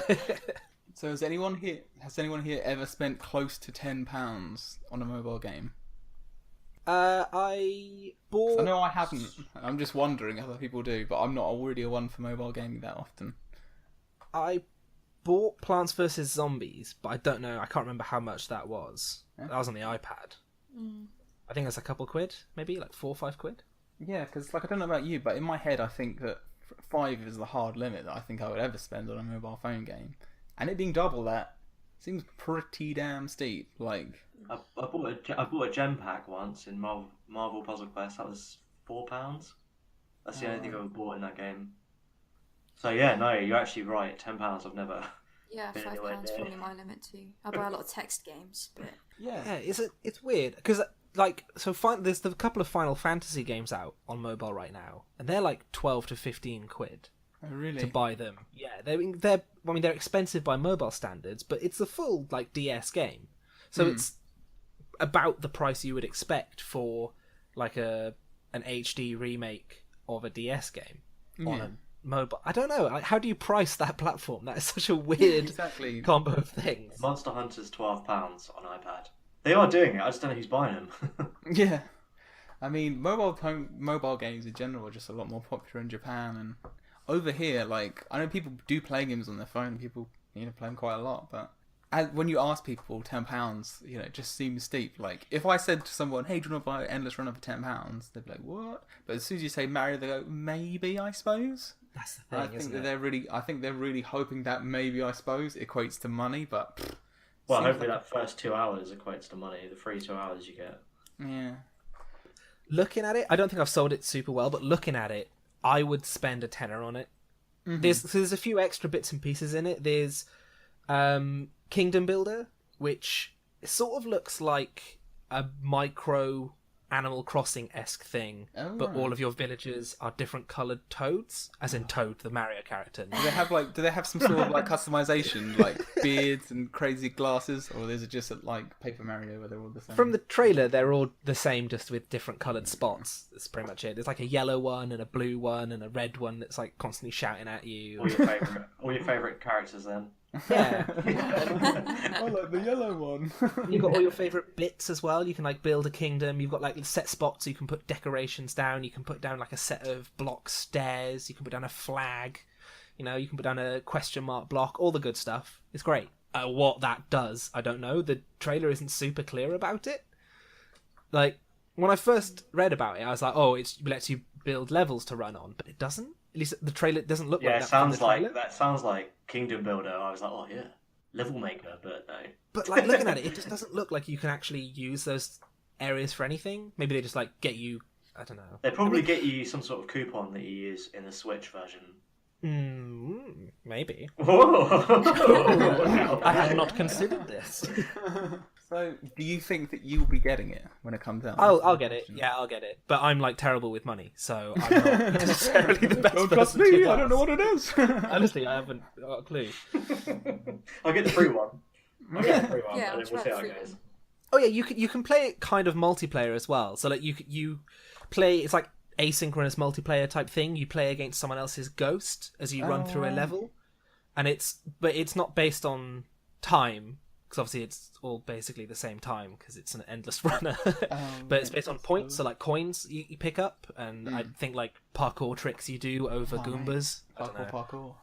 So has anyone here ever spent close to £10 on a mobile game?
I bought.
I know I haven't. I'm just wondering if other people do, but I'm not already a one for mobile gaming that often.
I bought Plants vs Zombies, but I don't know. I can't remember how much that was.
Yeah.
That was on the iPad. I think it's a couple quid, maybe like £4 or £5.
Yeah, because like I don't know about you, but in my head I think that 5 is the hard limit that I think I would ever spend on a mobile phone game, and it being double that seems pretty damn steep. Like
I bought a gem pack once in Marvel Puzzle Quest. That was £4. That's the only thing I ever bought in that game. So yeah, no, you're actually right. £10. I've never.
Yeah,
been
£5
anywhere near.
probably my limit too. I buy a lot of text games, but
Yeah, it's weird because like there's a couple of Final Fantasy games out on mobile right now, and they're like 12 to 15 quid
oh, really?
to buy them. Yeah, they're expensive by mobile standards, but it's a full like DS game, so it's about the price you would expect for like an HD remake of a DS game on a mobile. I don't know. Like, how do you price that platform? That is such a weird
Exactly.
combo of things.
Monster Hunter's £12 on iPad. They are doing it. I just don't know who's buying them.
Yeah, I mean mobile games in general are just a lot more popular in Japan, and over here, like I know people do play games on their phone. People play them quite a lot, but when you ask people £10, it just seems steep. Like if I said to someone, "Hey, do you want to buy Endless Runner for £10?" They'd be like, "What?" But as soon as you say Mario, they go, "Maybe, I suppose."
That's the thing.
I think they're really hoping that maybe, I suppose, equates to money, but.
Well,
Seems
hopefully that first 2 hours equates to money. The free 2 hours you get.
Yeah.
Looking at it, I don't think I've sold it super well, but looking at it, I would spend a tenner on it. There's a few extra bits and pieces in it. There's Kingdom Builder, which sort of looks like a micro Animal Crossing-esque thing, but all of your villagers are different coloured toads, as in Toad, the Mario character.
Do they have some sort of like customization, like beards and crazy glasses, or is it just like Paper Mario where they're all the same?
From the trailer, they're all the same, just with different coloured spots. That's pretty much it. There's like a yellow one and a blue one and a red one that's like constantly shouting at you.
All your favourite characters then.
Yeah.
I like the yellow one.
You've got all your favourite bits as well. You can like build a kingdom. You've got like set spots so you can put decorations down. You can put down like a set of block stairs. You can put down a flag. You can put down a question mark block. All the good stuff. It's great. What that does, I don't know. The trailer isn't super clear about it. Like when I first read about it, I was like, oh, it lets you build levels to run on, but it doesn't. At least the trailer doesn't look like
Yeah,
that.
that sounds like Kingdom Builder. I was like, oh yeah, level maker, but no.
But like looking at it, it just doesn't look like you can actually use those areas for anything. Maybe they just like get you. I don't know.
They probably get you some sort of coupon that you use in the Switch version.
Maybe.
Whoa.
I have not considered this.
So, do you think that you'll be getting it when it comes out?
I'll get it. Yeah, I'll get it. But I'm like terrible with money, so I'm not necessarily the best
Don't
person
trust me.
to
I don't know
ask.
what it is.
Honestly, I haven't got a clue.
I'll get the free one. I'll get the free one,
Yeah,
and then we'll see how
I'll
it
try the
goes.
Oh yeah, you can play it kind of multiplayer as well. So like you play, it's like asynchronous multiplayer type thing. You play against someone else's ghost as you run through a level, and it's not based on time, because obviously it's all basically the same time because it's an endless runner. But it's based on points, so like coins you pick up, and I think like parkour tricks you do over Goombas. I don't know.
Parkour.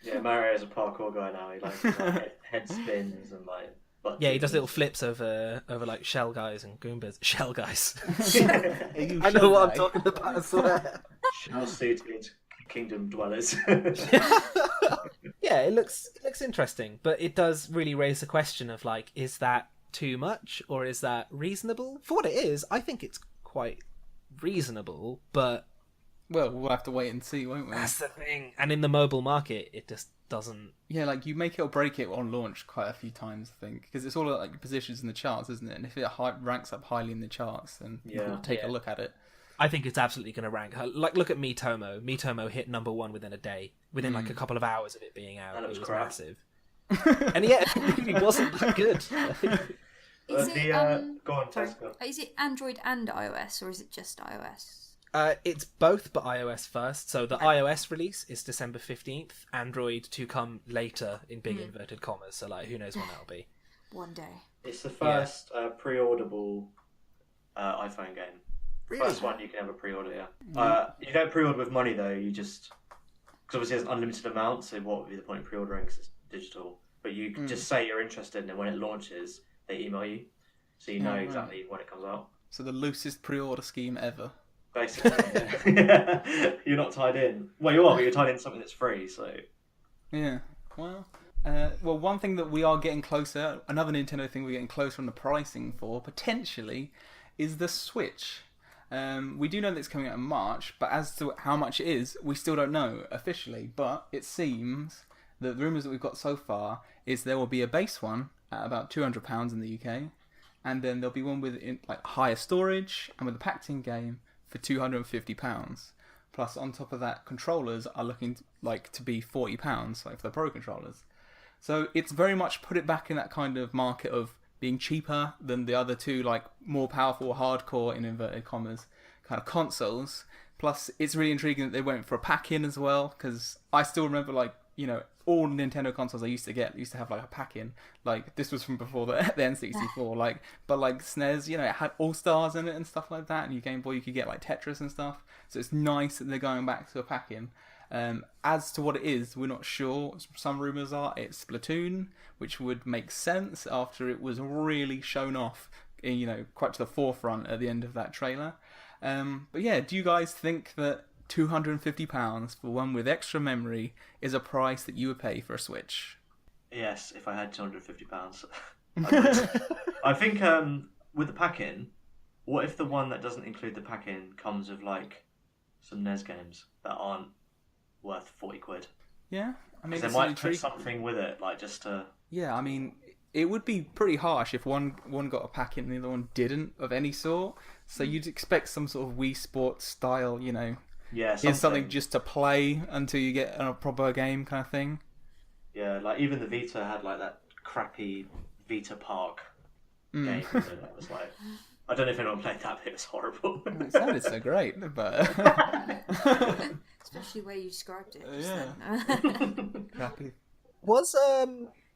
Yeah, Mario's a parkour guy now. He like head spins and like.
Yeah, he does little flips over like shell guys and Goombas. Shell guys.
I
I know what I'm talking about, I swear.
Shell suited kingdom dwellers.
Yeah, it looks interesting, but it does really raise the question of like, is that too much or is that reasonable? For what it is, I think it's quite reasonable, but
Well, we'll have to wait and see, won't we?
that's the thing. And in the mobile market, it just doesn't.
Yeah, like you make it or break it on launch quite a few times, I think, because it's all about, like positions in the charts, isn't it? And if it ranks up highly in the charts, then you can take a look at it.
I think it's absolutely going to rank. Like, look at Miitomo. Miitomo hit number 1 within a day, within like a couple of hours of it being out.
And it was crap.
massive. And yeah, it really wasn't that good.
Is it,
go on, Tess, go.
is it Android and iOS, or is it just iOS?
It's both, but iOS first. So the iOS release is December 15th. Android to come later in big inverted commas. So like, who knows when that'll be.
One day.
It's the first pre-orderable iPhone game.
Really?
First one you can have a pre-order, yeah. You don't pre-order with money though. You just because obviously there's an unlimited amount. So what would be the point of pre-ordering? Because it's digital. But you just say you're interested, and then when it launches, they email you, so you know exactly when it comes out.
So the loosest pre-order scheme ever.
Basically, yeah. You're not tied in. Well, you are, but you're tied in something that's free. So
Yeah. Well, one thing that we are getting closer, another Nintendo thing we're getting closer on the pricing for, potentially, is the Switch. We do know that it's coming out in March, but as to how much it is, we still don't know officially. But it seems that the rumours that we've got so far is there will be a base one at about £200 in the UK, and then there'll be one with like higher storage and with a packed-in game for £250. Plus, on top of that, controllers are looking to be £40, like for the Pro controllers. So it's very much put it back in that kind of market of being cheaper than the other two, like more powerful, hardcore, in inverted commas, kind of consoles. Plus, it's really intriguing that they went for a pack-in as well, because I still remember, like, you know, all Nintendo consoles I used to have like a pack-in. Like, this was from before the N64, like, but like SNES, you know, it had All-Stars in it and stuff like that, and your Game Boy you could get like Tetris and stuff. So it's nice that they're going back to a pack-in. As to what it is, we're not sure. Some rumours are it's Splatoon, which would make sense after it was really shown off, you know, quite to the forefront at the end of that trailer. But yeah, do you guys think that £250 for one with extra memory is a price that you would pay for a Switch?
yes, if I had £250, I think with the pack-in, what if the one that doesn't include the pack-in comes with like some NES games that aren't worth £40?
Yeah, I mean,
Because they might put something with it, like just to.
Yeah, I mean, it would be pretty harsh if one got a pack-in and the other one didn't of any sort. So you'd expect some sort of Wii Sports style, you know.
Yeah,
Here's something just to play until you get a proper game kind of thing.
Yeah, like even the Vita had like that crappy Vita Park game. So that was like, I don't know if anyone played that, but it was horrible.
It sounded so great, but
Especially the way you described it.
Yeah. Crappy.
Was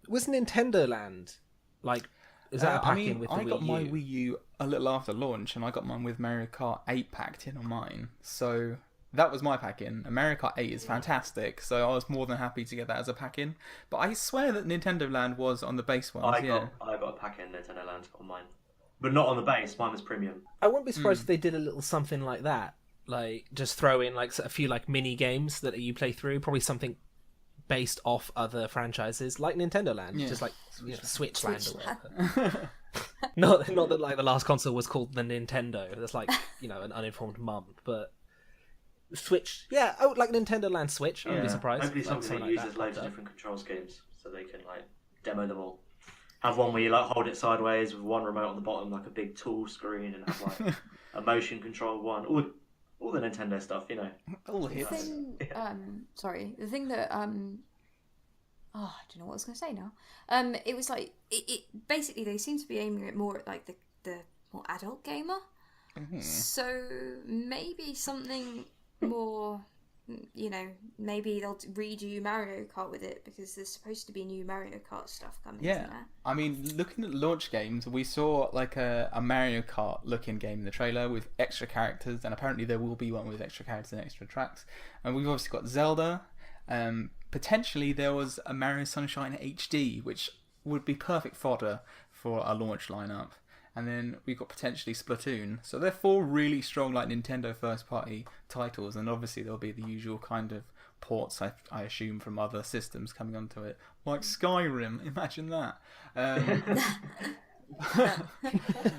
Nintendo Land like? Is that a pack-in with the Wii
I got
U?
my Wii U a little after launch, and I got mine with Mario Kart 8 packed in on mine. So that was my pack-in. And Mario Kart 8 is fantastic, so I was more than happy to get that as a pack-in. But I swear that Nintendo Land was on the base ones.
I got a pack-in Nintendo Land on mine, but not on the base. Mine was premium.
I wouldn't be surprised if they did a little something like that. like just throw in like a few like mini games that you play through, probably something based off other franchises like Nintendo Land, just like Switch Land or whatever. not that like the last console was called the Nintendo. That's like, you know, an uninformed mum, but Switch, like Nintendo Land Switch. I wouldn't be surprised.
Hopefully something that uses loads of different control schemes, so they can like demo them all. Have one where you like hold it sideways with one remote on the bottom, like a big tool screen, and have like a motion control one. All the Nintendo stuff, you know.
All the
thing, the thing that I don't know what I was going to say now. It was like it basically they seem to be aiming it more at like the more adult gamer. Mm-hmm. So maybe something more, you know, maybe they'll redo Mario Kart with it, because there's supposed to be new Mario Kart stuff coming.
Yeah, I mean, looking at launch games, we saw like a Mario Kart looking game in the trailer with extra characters, and apparently there will be one with extra characters and extra tracks. And we've obviously got Zelda. Potentially there was a Mario Sunshine HD, which would be perfect fodder for a launch lineup. And then we've got potentially Splatoon. So they're 4 really strong like Nintendo first party titles, and obviously there'll be the usual kind of ports, I assume, from other systems coming onto it. Like Skyrim, imagine that.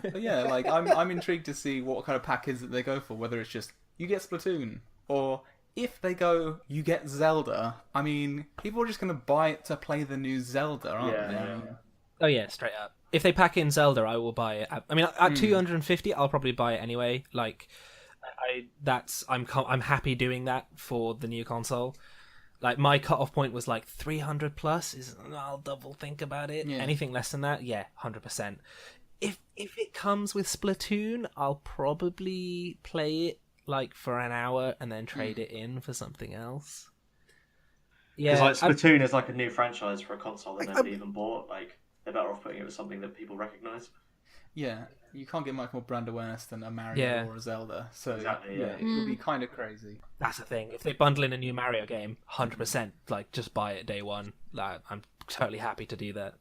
But yeah, like I'm intrigued to see what kind of package that they go for, whether it's just you get Splatoon, or if they go you get Zelda. I mean, people are just going to buy it to play the new Zelda, aren't they?
Yeah.
Oh yeah, straight up. If they pack in Zelda, I will buy it. I mean, at 250, I'll probably buy it anyway. Like, I'm happy doing that for the new console. Like, my cutoff point was like 300 plus. I'll double think about it. Yeah. Anything less than that, 100%. If it comes with Splatoon, I'll probably play it like for an hour and then trade it in for something else.
Yeah, because like Splatoon is like a new franchise for a console that nobody even bought. Like, they're better off putting it with something that people recognise. Yeah,
you can't get much more brand awareness than a Mario or a Zelda. So
exactly,
it would be kind of crazy.
That's the thing. If they bundle in a new Mario game, 100%, like just buy it day one. Like, I'm totally happy to do that.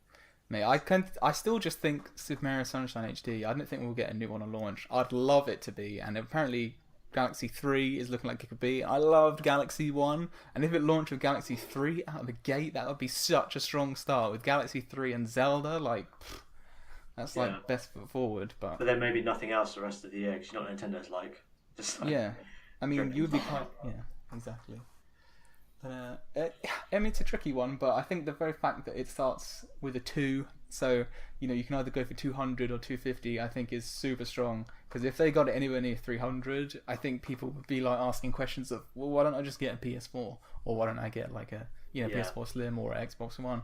Mate, I still just think Super Mario Sunshine HD. I don't think we'll get a new one on launch. I'd love it to be, and apparently Galaxy 3 is looking like it could be. I loved Galaxy 1, and if it launched with Galaxy 3 out of the gate, that would be such a strong start. With Galaxy 3 and Zelda, like, that's like best foot forward. But
then maybe nothing else the rest of the year, because you know what Nintendo's like. Just like
I mean, you would be quite... Yeah, exactly. But, I mean, it's a tricky one, but I think the very fact that it starts with a 2, so, you know, you can either go for 200 or 250, I think is super strong. Because if they got it anywhere near 300, I think people would be like asking questions of, well, why don't I just get a PS4? Or why don't I get like a PS4 Slim or an Xbox One?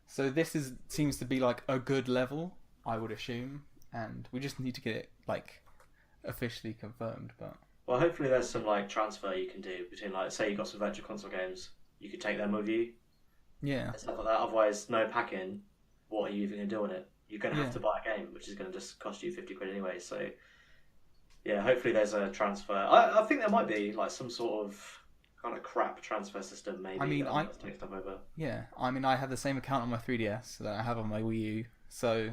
So this seems to be like a good level, I would assume. And we just need to get it like officially confirmed. But
well, hopefully there's some like transfer you can do between, like, say you got some virtual console games, you could take them with you.
Yeah.
And stuff like that. Otherwise, no pack-in, what are you even going to do on it? You're going to have to buy a game, which is going to just cost you 50 quid anyway. So, yeah, hopefully there's a transfer. I think there might be like some sort of kind of crap transfer system, maybe.
I mean,
take stuff over.
Yeah, I mean, I have the same account on my 3DS that I have on my Wii U, so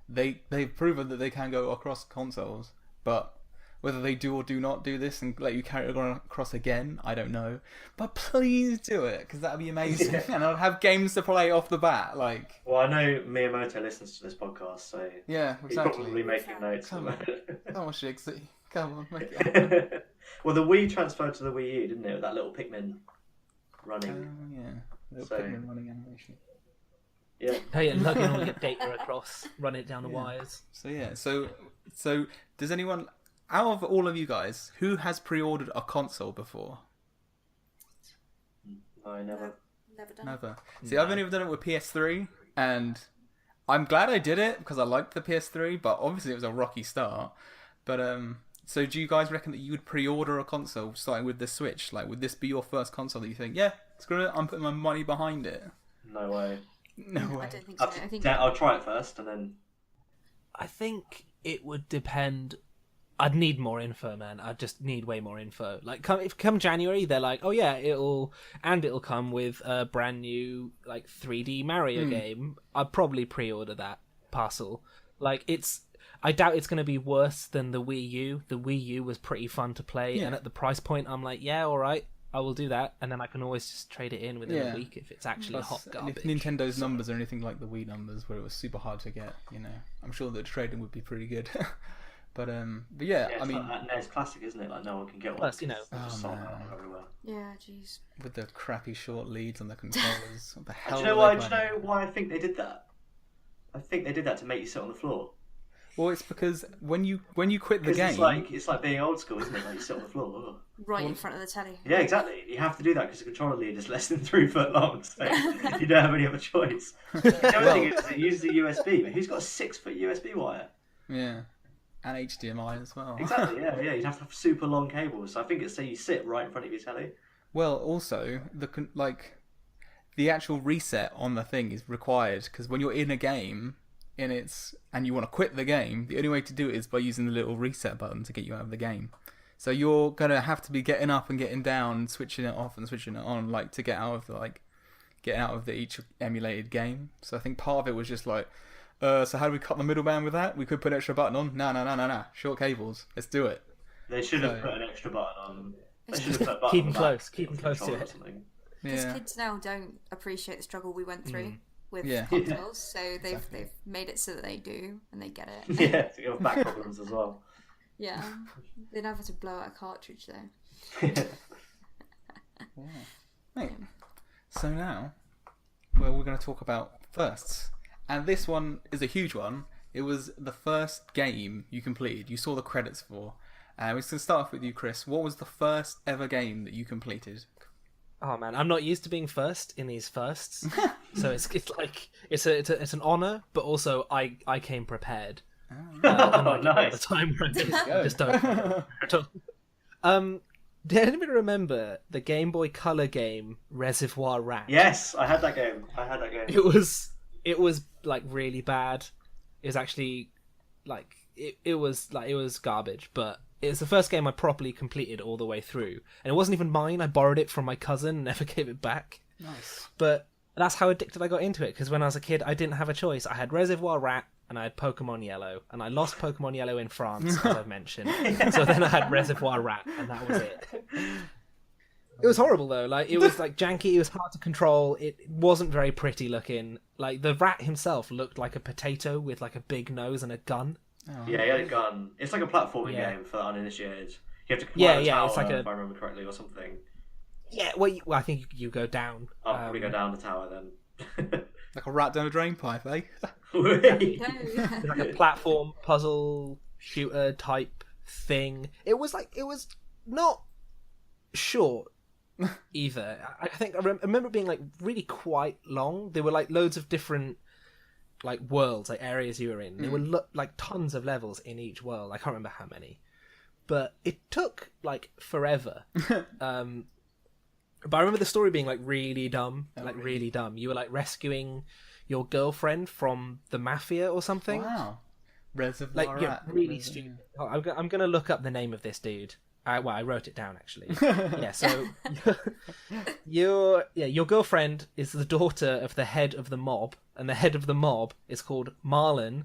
they've proven that they can go across consoles. But whether they do or do not do this and let you carry it across again, I don't know. But please do it, because that would be amazing. And I'll have games to play off the bat. Like,
well, I know Miyamoto listens to this podcast, so
yeah, exactly.
He's probably making notes.
Come on, Shigsy. Come on, make it.
Well, the Wii transferred to the Wii U, didn't it? With that little Pikmin running.
Pikmin running animation.
Yeah.
Oh yeah, lugging all your data across, run it down the wires.
So yeah, so does anyone, out of all of you guys, who has pre-ordered a console before?
No, never.
Never.
See, I've only ever done it with PS3, and I'm glad I did it because I liked the PS3, but obviously it was a rocky start. But so do you guys reckon that you would pre-order a console starting with the Switch? Like, would this be your first console that you think, yeah, screw it, I'm putting my money behind it?
No way.
No way.
I don't think so. I think
I'll try it first, and then
I think it would depend. I'd need more info, man. I just need way more info. Like, come January, they're like, oh yeah, it'll come with a brand new like 3D Mario game. I'd probably pre-order that parcel. Like, I doubt it's going to be worse than the Wii U. The Wii U was pretty fun to play, and at the price point, I'm like, yeah, all right, I will do that, and then I can always just trade it in within a week if it's actually hot garbage.
If Nintendo's numbers are anything like the Wii numbers, where it was super hard to get, I'm sure that trading would be pretty good. but yeah, I mean,
like that NES Classic, isn't it? Like no one can get one.
Plus, you know,
everywhere.
Yeah, jeez.
With the crappy short leads on the controllers, what the hell?
Do you know why I think they did that? I think they did that to make you sit on the floor.
Well, it's because when you quit the game,
it's like being old school, isn't it? Like you sit on the floor.
Right in front of the telly.
Yeah, exactly. You have to do that because the controller lead is less than 3 foot long, so you don't have any other choice. The only thing is it uses a USB, but who's got a 6 foot USB wire?
Yeah, and HDMI as well.
Exactly. Yeah. You'd have to have super long cables. So I think it's so you sit right in front of your telly.
Well, also the actual reset on the thing is required because when you're in a game and you want to quit the game, the only way to do it is by using the little reset button to get you out of the game. So you're gonna have to be getting up and getting down, switching it off and switching it on, to get out of each emulated game. So I think part of it was just like, so how do we cut the middleman with that? We could put an extra button on. No. Short cables. Let's do it.
They should have put an extra button on. They should have put a button
keep
on
them close. Keep them close to it.
Because kids now don't appreciate the struggle we went through with consoles, so they've made it so that they do, and they get it.
Yeah, so you have back problems as well.
Yeah, they never have to blow out a cartridge though.
Right. So now, we're going to talk about firsts, and this one is a huge one. It was the first game you completed. You saw the credits for. We're going to start off with you, Chris. What was the first ever game that you completed?
Oh man, I'm not used to being first in these firsts, so it's like it's an honor, but also I came prepared.
Nice.
The time where I just don't. Did anybody remember the Game Boy Color game Reservoir Rat?
Yes, I had that game.
It was like really bad. It was actually like it was garbage, but it's the first game I properly completed all the way through, and it wasn't even mine. I borrowed it from my cousin and never gave it back.
Nice. But
that's how addicted I got into it, because when I was a kid, I didn't have a choice. I had Reservoir Rat and I had Pokemon Yellow, and I lost Pokemon Yellow in France, as I've mentioned. So then I had Reservoir Rat, and that was it. It was horrible though. Like it was like janky. It was hard to control. It wasn't very pretty looking. Like the rat himself looked like a potato with like a big nose and a gun.
Oh. Yeah, he had a gun. It's like a platforming game for the uninitiated. You have to climb a tower, it's like if I remember correctly, or something.
Yeah, well, I think you go down.
I'll probably go down the tower then.
Like a rat down a drain pipe, eh?
It's like a platform puzzle shooter type thing. It was not short either. I think I remember it being like really quite long. There were like loads of different like worlds, like areas you were in. There were like tons of levels in each world. I can't remember how many, but it took like forever. But I remember the story being like really dumb, really dumb. You were like rescuing your girlfriend from the mafia or something.
Wow, Reservoir Rat.
Really stupid. Oh, I'm gonna look up the name of this dude. I wrote it down actually. Yeah, so your girlfriend is the daughter of the head of the mob, and the head of the mob is called Marlon,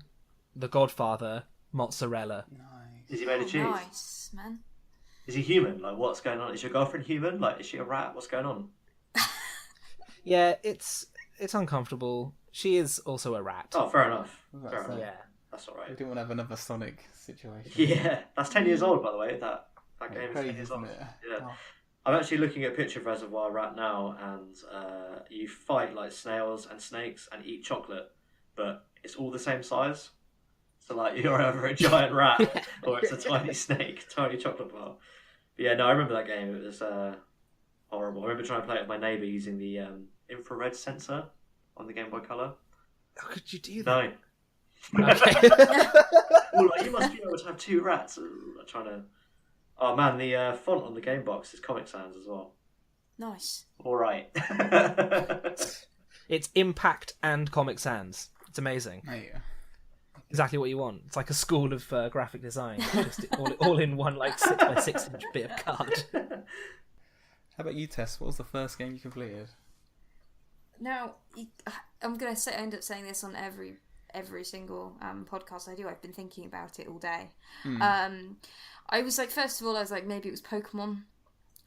the Godfather Mozzarella.
Nice.
Is he made of cheese?
Nice, man.
Is he human? Like, what's going on? Is your girlfriend human? Like, is she a rat? What's going on?
Yeah, it's uncomfortable. She is also a rat.
Oh, fair enough.
Fair enough.
Yeah,
that's all right.
We didn't want to have another Sonic situation.
Yeah, that's 10 years old, by the way. That game is
crazy,
10 years old.
isn't it?
Yeah.
Oh.
I'm actually looking at a picture of Reservoir Rat now, and you fight like snails and snakes and eat chocolate, but it's all the same size. So like you're either a giant rat or it's a tiny snake, tiny chocolate bar. But yeah, no, I remember that game. It was horrible. I remember trying to play it with my neighbour using the infrared sensor on the Game Boy Color.
How could you do that?
No.
Okay.
Well, like, you must be able to have two rats. I'm trying to. Oh man, the font on the game box is Comic Sans as well.
Nice.
All right.
It's Impact and Comic Sans. It's amazing.
Yeah.
Exactly what you want. It's like a school of graphic design, just all in one like 6x6 inch bit of card.
How about you, Tess? What was the first game you completed?
Now, I'm gonna end up saying this on every every single podcast I do. I've been thinking about it all day. I was like, first of all, I was like, maybe it was Pokemon.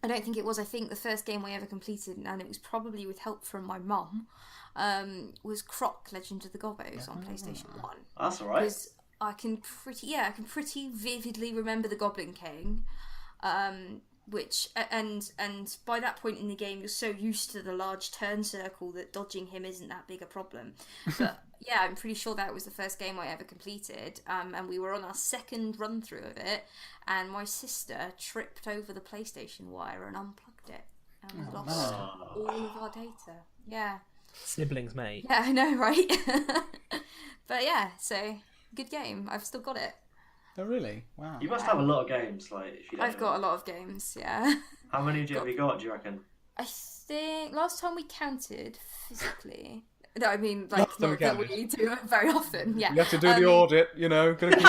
I don't think it was. I think the first game I ever completed, and it was probably with help from my mum, was Croc Legend of the Gobbos on PlayStation 1.
That's all right.
Because I can pretty vividly remember the Goblin King, which and by that point in the game you're so used to the large turn circle that dodging him isn't that big a problem. But yeah, I'm pretty sure that was the first game I ever completed, and we were on our second run through of it, and my sister tripped over the PlayStation wire and unplugged it, and we lost all of our data. Yeah,
Siblings, mate.
yeah, I know, right? But yeah, so good game. I've still got it.
Oh, really? Wow.
You must have a lot of games, like, if you don't
I've got a lot of games, yeah.
How many have you got, do you reckon?
I think last time we counted physically. No, I mean, like,
Last time
not
we
that we do it very often, yeah.
You have to do the audit, you know. Gotta keep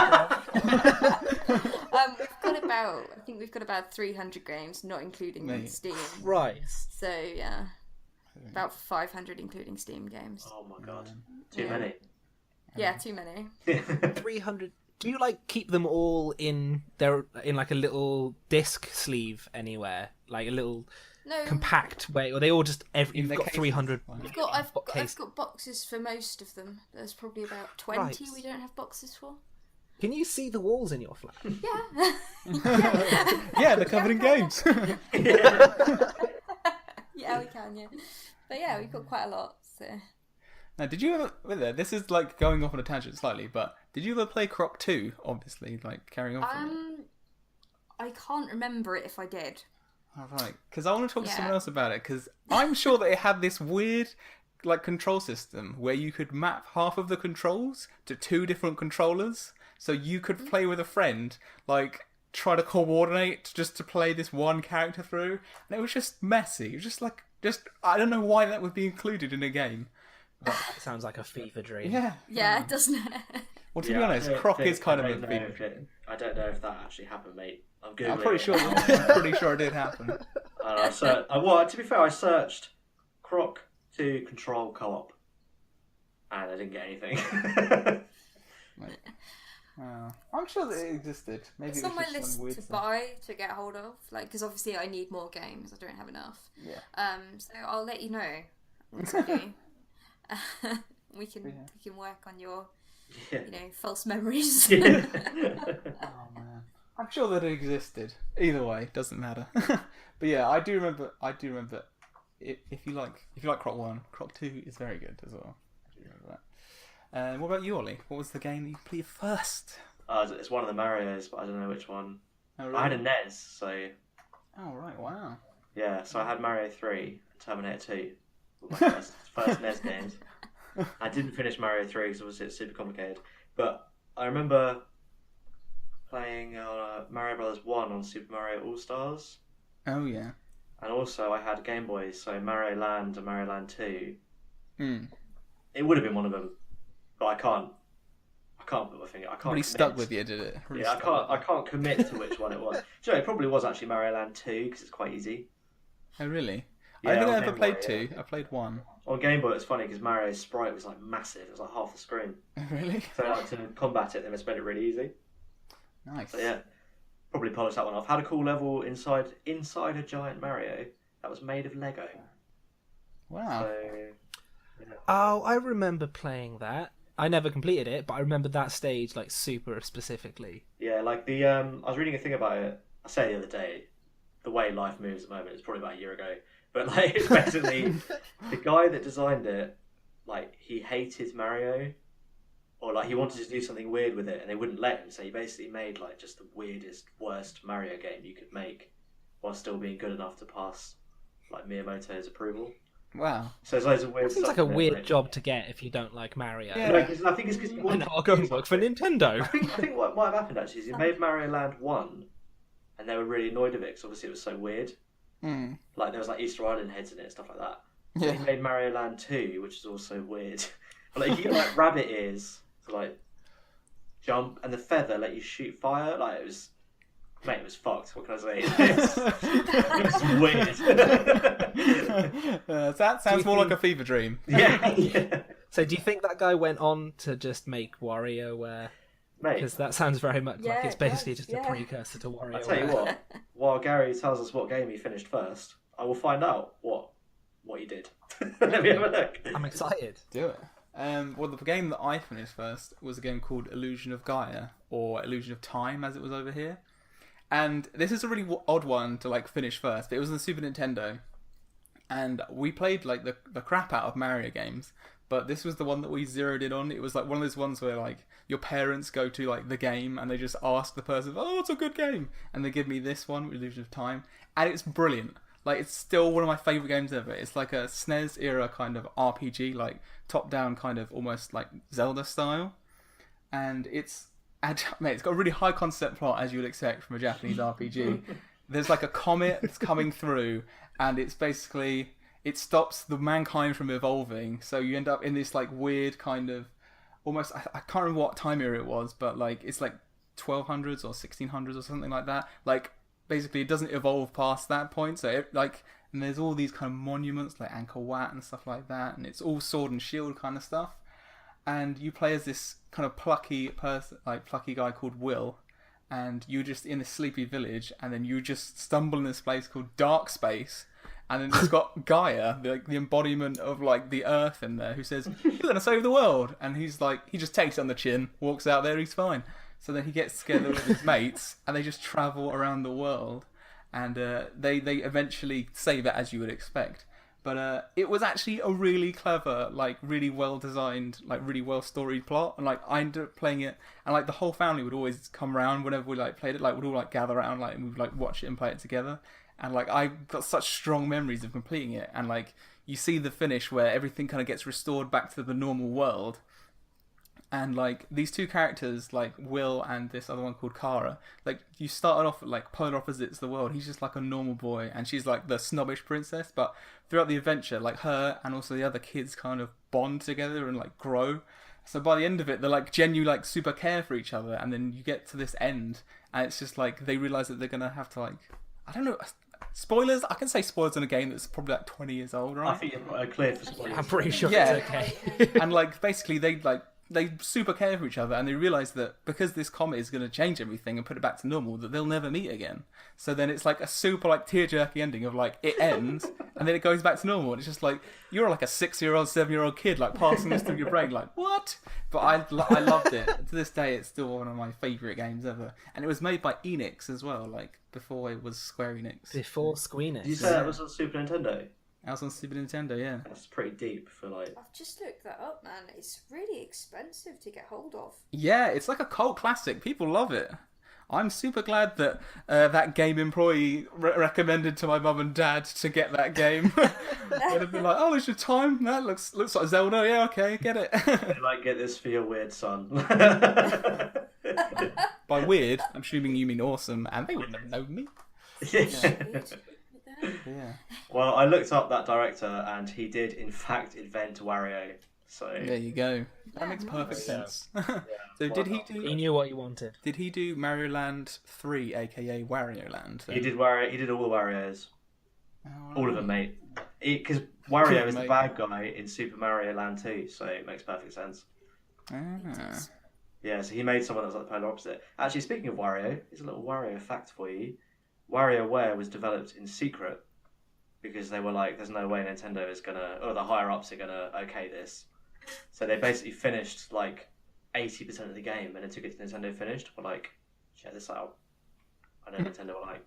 we've got about 300 games, not including
Mate.
Steam.
Right.
So, yeah. About 500 including Steam games.
Oh my god. Too many.
Yeah, too many.
300. Do you like keep them all in like a little disc sleeve anywhere, like a little
No.
compact way, or they all just you've
their
got
cases?
300?
I've got boxes for most of them. There's probably about 20
Right.
we don't have boxes for.
Can you see the walls in your flat?
Yeah.
Yeah, they're covered in games.
Yeah, we can, yeah. But yeah, we've got quite a lot, so...
Now, did you ever... This is like going off on a tangent slightly, but did you ever play Croc 2? Obviously, like carrying on from it.
I can't remember it if I did.
All right, because I want to talk to
Yeah.
someone else about it, because I'm sure that it had this weird like control system where you could map half of the controls to 2 different controllers, so you could play with a friend, like try to coordinate just to play this one character through, and it was just messy. It was just I don't know why that would be included in a game.
That sounds like a fever dream.
Yeah, doesn't it?
Well, to be honest, Croc is kind of a
I
thing.
I don't know if that actually happened, mate. I'm Googling
I'm pretty
it
sure.
now.
I'm pretty sure it did happen.
To be fair, I searched Croc 2 control co-op, and I didn't get anything.
I'm sure that it existed. Maybe
It's
it was
on my
just some
list
weird
to
stuff.
buy, to get hold of, like, because obviously I need more games. I don't have enough.
Yeah.
So I'll let you know once I do. we can work on your, false memories.
Oh man, I'm sure that it existed. Either way, doesn't matter. But yeah, I do remember. If you like Croc 1, Croc 2 is very good as well. I do remember that. And what about you, Ollie? What was the game that you played first?
It's one of the Marios, but I don't know which one.
Oh, really?
I had a NES, so
Oh right, wow.
yeah. So I had Mario 3 and Terminator 2. Were my first NES games. I didn't finish Mario 3 because obviously it's super complicated. But I remember playing Mario Brothers 1 on Super Mario All Stars.
Oh yeah.
And also I had Game Boys, so Mario Land and Mario Land 2.
Hmm.
It would have been one of them, but I can't put my finger. I can't.
Really
commit.
stuck with you, did it? Really
Yeah,
stuck
I can't commit to which one it was. Do you know, it probably was actually Mario Land 2 because it's quite easy.
Oh really?
Yeah,
I think
on
I never
Game
played
Boy,
2.
yeah.
I played 1.
On Game Boy, it's funny because Mario's sprite was like massive. It was like half the screen.
Really?
So like, to combat it, they made it really easy.
Nice.
So yeah, probably polished that one off. Had a cool level inside a giant Mario that was made of Lego.
Wow.
So
Oh, I remember playing that. I never completed it, but I remember that stage like super specifically.
yeah, like the I was reading a thing about it. I say the other day, the way life moves at the moment. It's probably about a year ago, but like it's basically the guy that designed it. Like he hated Mario, or like he wanted to do something weird with it, and they wouldn't let him. So he basically made like just the weirdest, worst Mario game you could make, while still being good enough to pass like Miyamoto's approval.
Wow.
So there's loads of weird.
It seems
stuff
like a
in it,
weird
like-
job to get if you don't like Mario.
Yeah.
No, 'cause I think it's because he
I
wanted.
know, I'll go and work for Nintendo.
I think what might have happened actually is he made Mario Land 1, and they were really annoyed with it because obviously it was so weird.
Hmm.
Like there was like Easter Island heads in it and stuff like that.
Yeah.
He made Mario Land 2, which is also weird. But like you get like rabbit ears to like jump, and the feather let you shoot fire. Like it was, mate, it was fucked. What can I say? It's weird.
That sounds more like a fever dream.
yeah.
So do you think that guy went on to just make WarioWare?
Mate,
Because that sounds very much like
Yeah,
it's
it
basically
does,
just a
yeah.
precursor to WarioWare.
I tell you what, while Gary tells us what game he finished first, I will find out what he did. Let me have a look.
I'm excited.
Do it. Well, the game that I finished first was a game called Illusion of Gaia, or Illusion of Time, as it was over here. And this is a really odd one to like finish first. But it was on the Super Nintendo, and we played like the crap out of Mario games. But this was the one that we zeroed in on. It was like one of those ones where like your parents go to like the game and they just ask the person, "Oh, it's a good game," and they give me this one, Illusion of Time, and it's brilliant. Like, it's still one of my favourite games ever. It's like a SNES era kind of RPG, like top-down kind of almost like Zelda style. And it's got a really high concept plot, as you would expect from a Japanese RPG. There's like a comet that's coming through, and it's basically, it stops the mankind from evolving. So you end up in this like weird kind of, almost, I can't remember what time era it was, but like, it's like 1200s or 1600s or something like that. Like, basically it doesn't evolve past that point, so and there's all these kind of monuments like Angkor Wat and stuff like that, and it's all sword and shield kind of stuff, and you play as this kind of plucky guy called Will, and you're just in this sleepy village, and then you just stumble in this place called Dark Space, and then it's got Gaia, the embodiment of like the Earth in there, who says, "You're gonna save the world," and he's like, he just takes it on the chin, walks out there, he's fine. So then he gets together with his mates, and they just travel around the world, and they eventually save it, as you would expect. But it was actually a really clever, like really well designed, like really well storied plot, and like I ended up playing it, and like the whole family would always come around whenever we like played it, like we'd all like gather around, like and we'd like watch it and play it together, and like I got such strong memories of completing it, and like you see the finish where everything kind of gets restored back to the normal world. And like these two characters, like Will and this other one called Kara, like you started off like polar opposites of the world. He's just like a normal boy, and she's like the snobbish princess. But throughout the adventure, like her and also the other kids kind of bond together and like grow. So by the end of it, they're like genuinely like super care for each other. And then you get to this end, and it's just like they realize that they're gonna have to like, I don't know, spoilers. I can say spoilers in a game that's probably like 20 years old, right?
I think you're cleared for spoilers.
I'm pretty sure
Yeah.
it's okay.
And like basically they super care for each other, and they realise that because this comet is going to change everything and put it back to normal, that they'll never meet again. So then it's like a super like tear-jerky ending of like it ends and then it goes back to normal, and it's just like you're like a 6-year-old, 7-year-old kid like passing this through your brain like what? But I loved it. To this day, it's still one of my favourite games ever, and it was made by Enix as well, like before it was Square Enix.
Before Squeenix.
Did you say that was on Super Nintendo?
I was on Super Nintendo, yeah.
That's pretty deep for like.
I've just looked that up, man. It's really expensive to get hold of.
Yeah, it's like a cult classic. People love it. I'm super glad that that game employee recommended to my mum and dad to get that game. They'd have been like, "Oh, there's your time. That looks like Zelda. Yeah, okay, get it."
Like, get this for your weird son.
By weird, I'm assuming you mean awesome, and they wouldn't have known me. Yeah.
Well, I looked up that director, and he did in fact invent Wario. So
There you go. That makes perfect sense. So did he
He
do?
knew what he wanted.
Did he do Mario Land 3, aka Wario Land?
he did Wario. He did all the Warriors,
Oh,
all of them, mate. Because Wario is the
Mate.
bad guy in Super Mario Land 2, so it makes perfect sense.
Ah.
Yeah, so he made someone that was like the polar opposite. Actually, speaking of Wario, here's a little Wario fact for you. WarioWare was developed in secret because they were like, there's no way Nintendo is gonna, or the higher ups are gonna okay this. So they basically finished like 80% of the game, and then took it to Nintendo finished. We're like, check this out. And then Nintendo were like,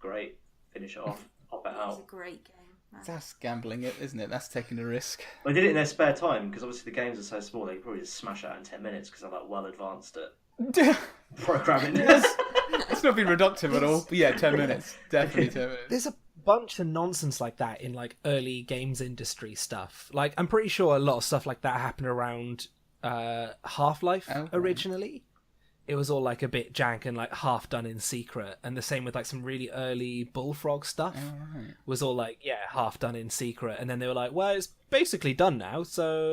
great, finish it off, pop it
It was a
out.
great game. Man.
That's gambling it, isn't it? That's taking a risk.
They did it in their spare time because obviously the games are so small. They could probably just smash it out in 10 minutes because they're like well advanced at programming.
It's not being reductive at all, but yeah, 10 minutes. Definitely 10 minutes.
There's a bunch of nonsense like that in like early games industry stuff. Like I'm pretty sure a lot of stuff like that happened around Half-Life
Okay.
originally. It was all like a bit jank and like half done in secret, and the same with like some really early Bullfrog stuff
Alright.
was all like half done in secret, and then they were like, well, it's basically done now, so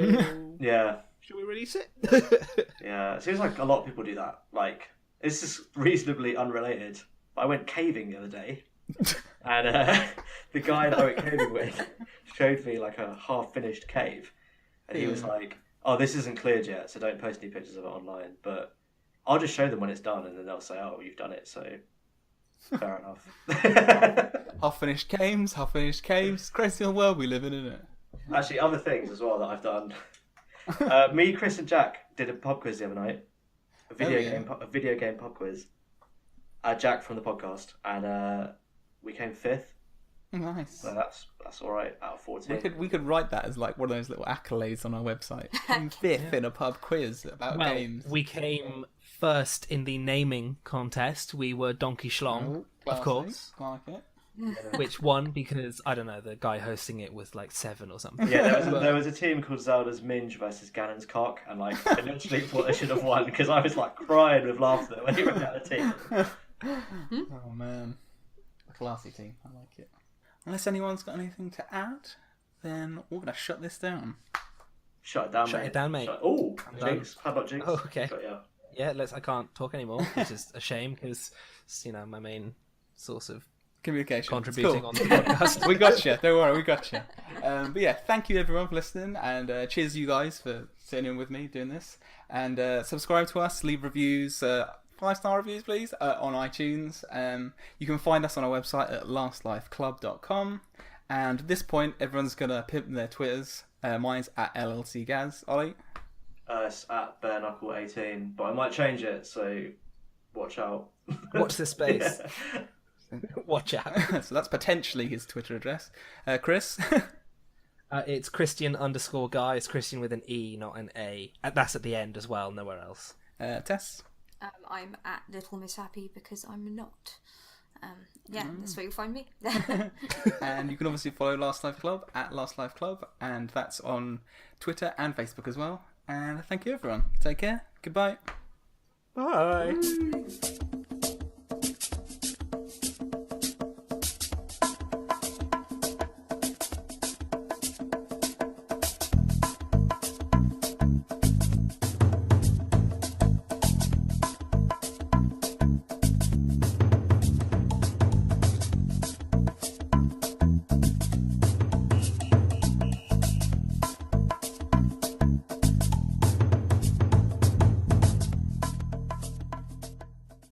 Yeah.
should we release it?
Yeah, it seems like a lot of people do that. Like, it's just reasonably unrelated. I went caving the other day, and the guy that I went caving with showed me like a half-finished cave, and he was like, oh, this isn't cleared yet, so don't post any pictures of it online. But I'll just show them when it's done, and then they'll say, oh, you've done it, so fair enough.
Half-finished games. It's crazy old world we live in, isn't it?
Actually, other things as well that I've done. Me, Chris, and Jack did a pub quiz the other night. A video game pub quiz. Jack from the podcast, and we came 5th.
Nice.
So that's all right out of 14.
We could write that as like one of those little accolades on our website. Came 5th in a pub quiz about games.
We came first in the naming contest. We were Donkey Schlong, of course.
Like it.
Which won because, I don't know, the guy hosting it was like 7 or something.
Yeah, there was a team called Zelda's Minge versus Ganon's Cock, and like I literally thought they should have won because I was like crying with laughter when he ran out of the team.
Oh man, a classy team. I like it. Unless anyone's got anything to add, then we're gonna shut this down.
Shut it down, mate. Oh, Jinx. How about Jinx?
Oh, okay.
Yeah,
I can't talk anymore, which is a shame because it's, my main source of
communication,
contributing on the podcast.
We got you. Don't worry, we got you. But yeah, thank you everyone for listening, and cheers you guys for sitting in with me doing this. And subscribe to us, leave reviews, 5-star reviews please, on iTunes. You can find us on our website at lastlifeclub.com. And at this point, everyone's gonna pimp their Twitters. Mine's at LLCGaz. Ollie?
It's at bareknuckle18, but I might change it, so watch out.
Watch this space. Yeah. Watch out.
So that's potentially his Twitter address. Chris?
It's Christian_guy. It's Christian with an E, not an A. That's at the end as well, nowhere else.
Tess?
I'm at Little Miss Happy because I'm not. That's where you'll find me.
And you can obviously follow Last Life Club at Last Life Club, and that's on Twitter and Facebook as well. And thank you everyone. Take care. Goodbye.
Bye.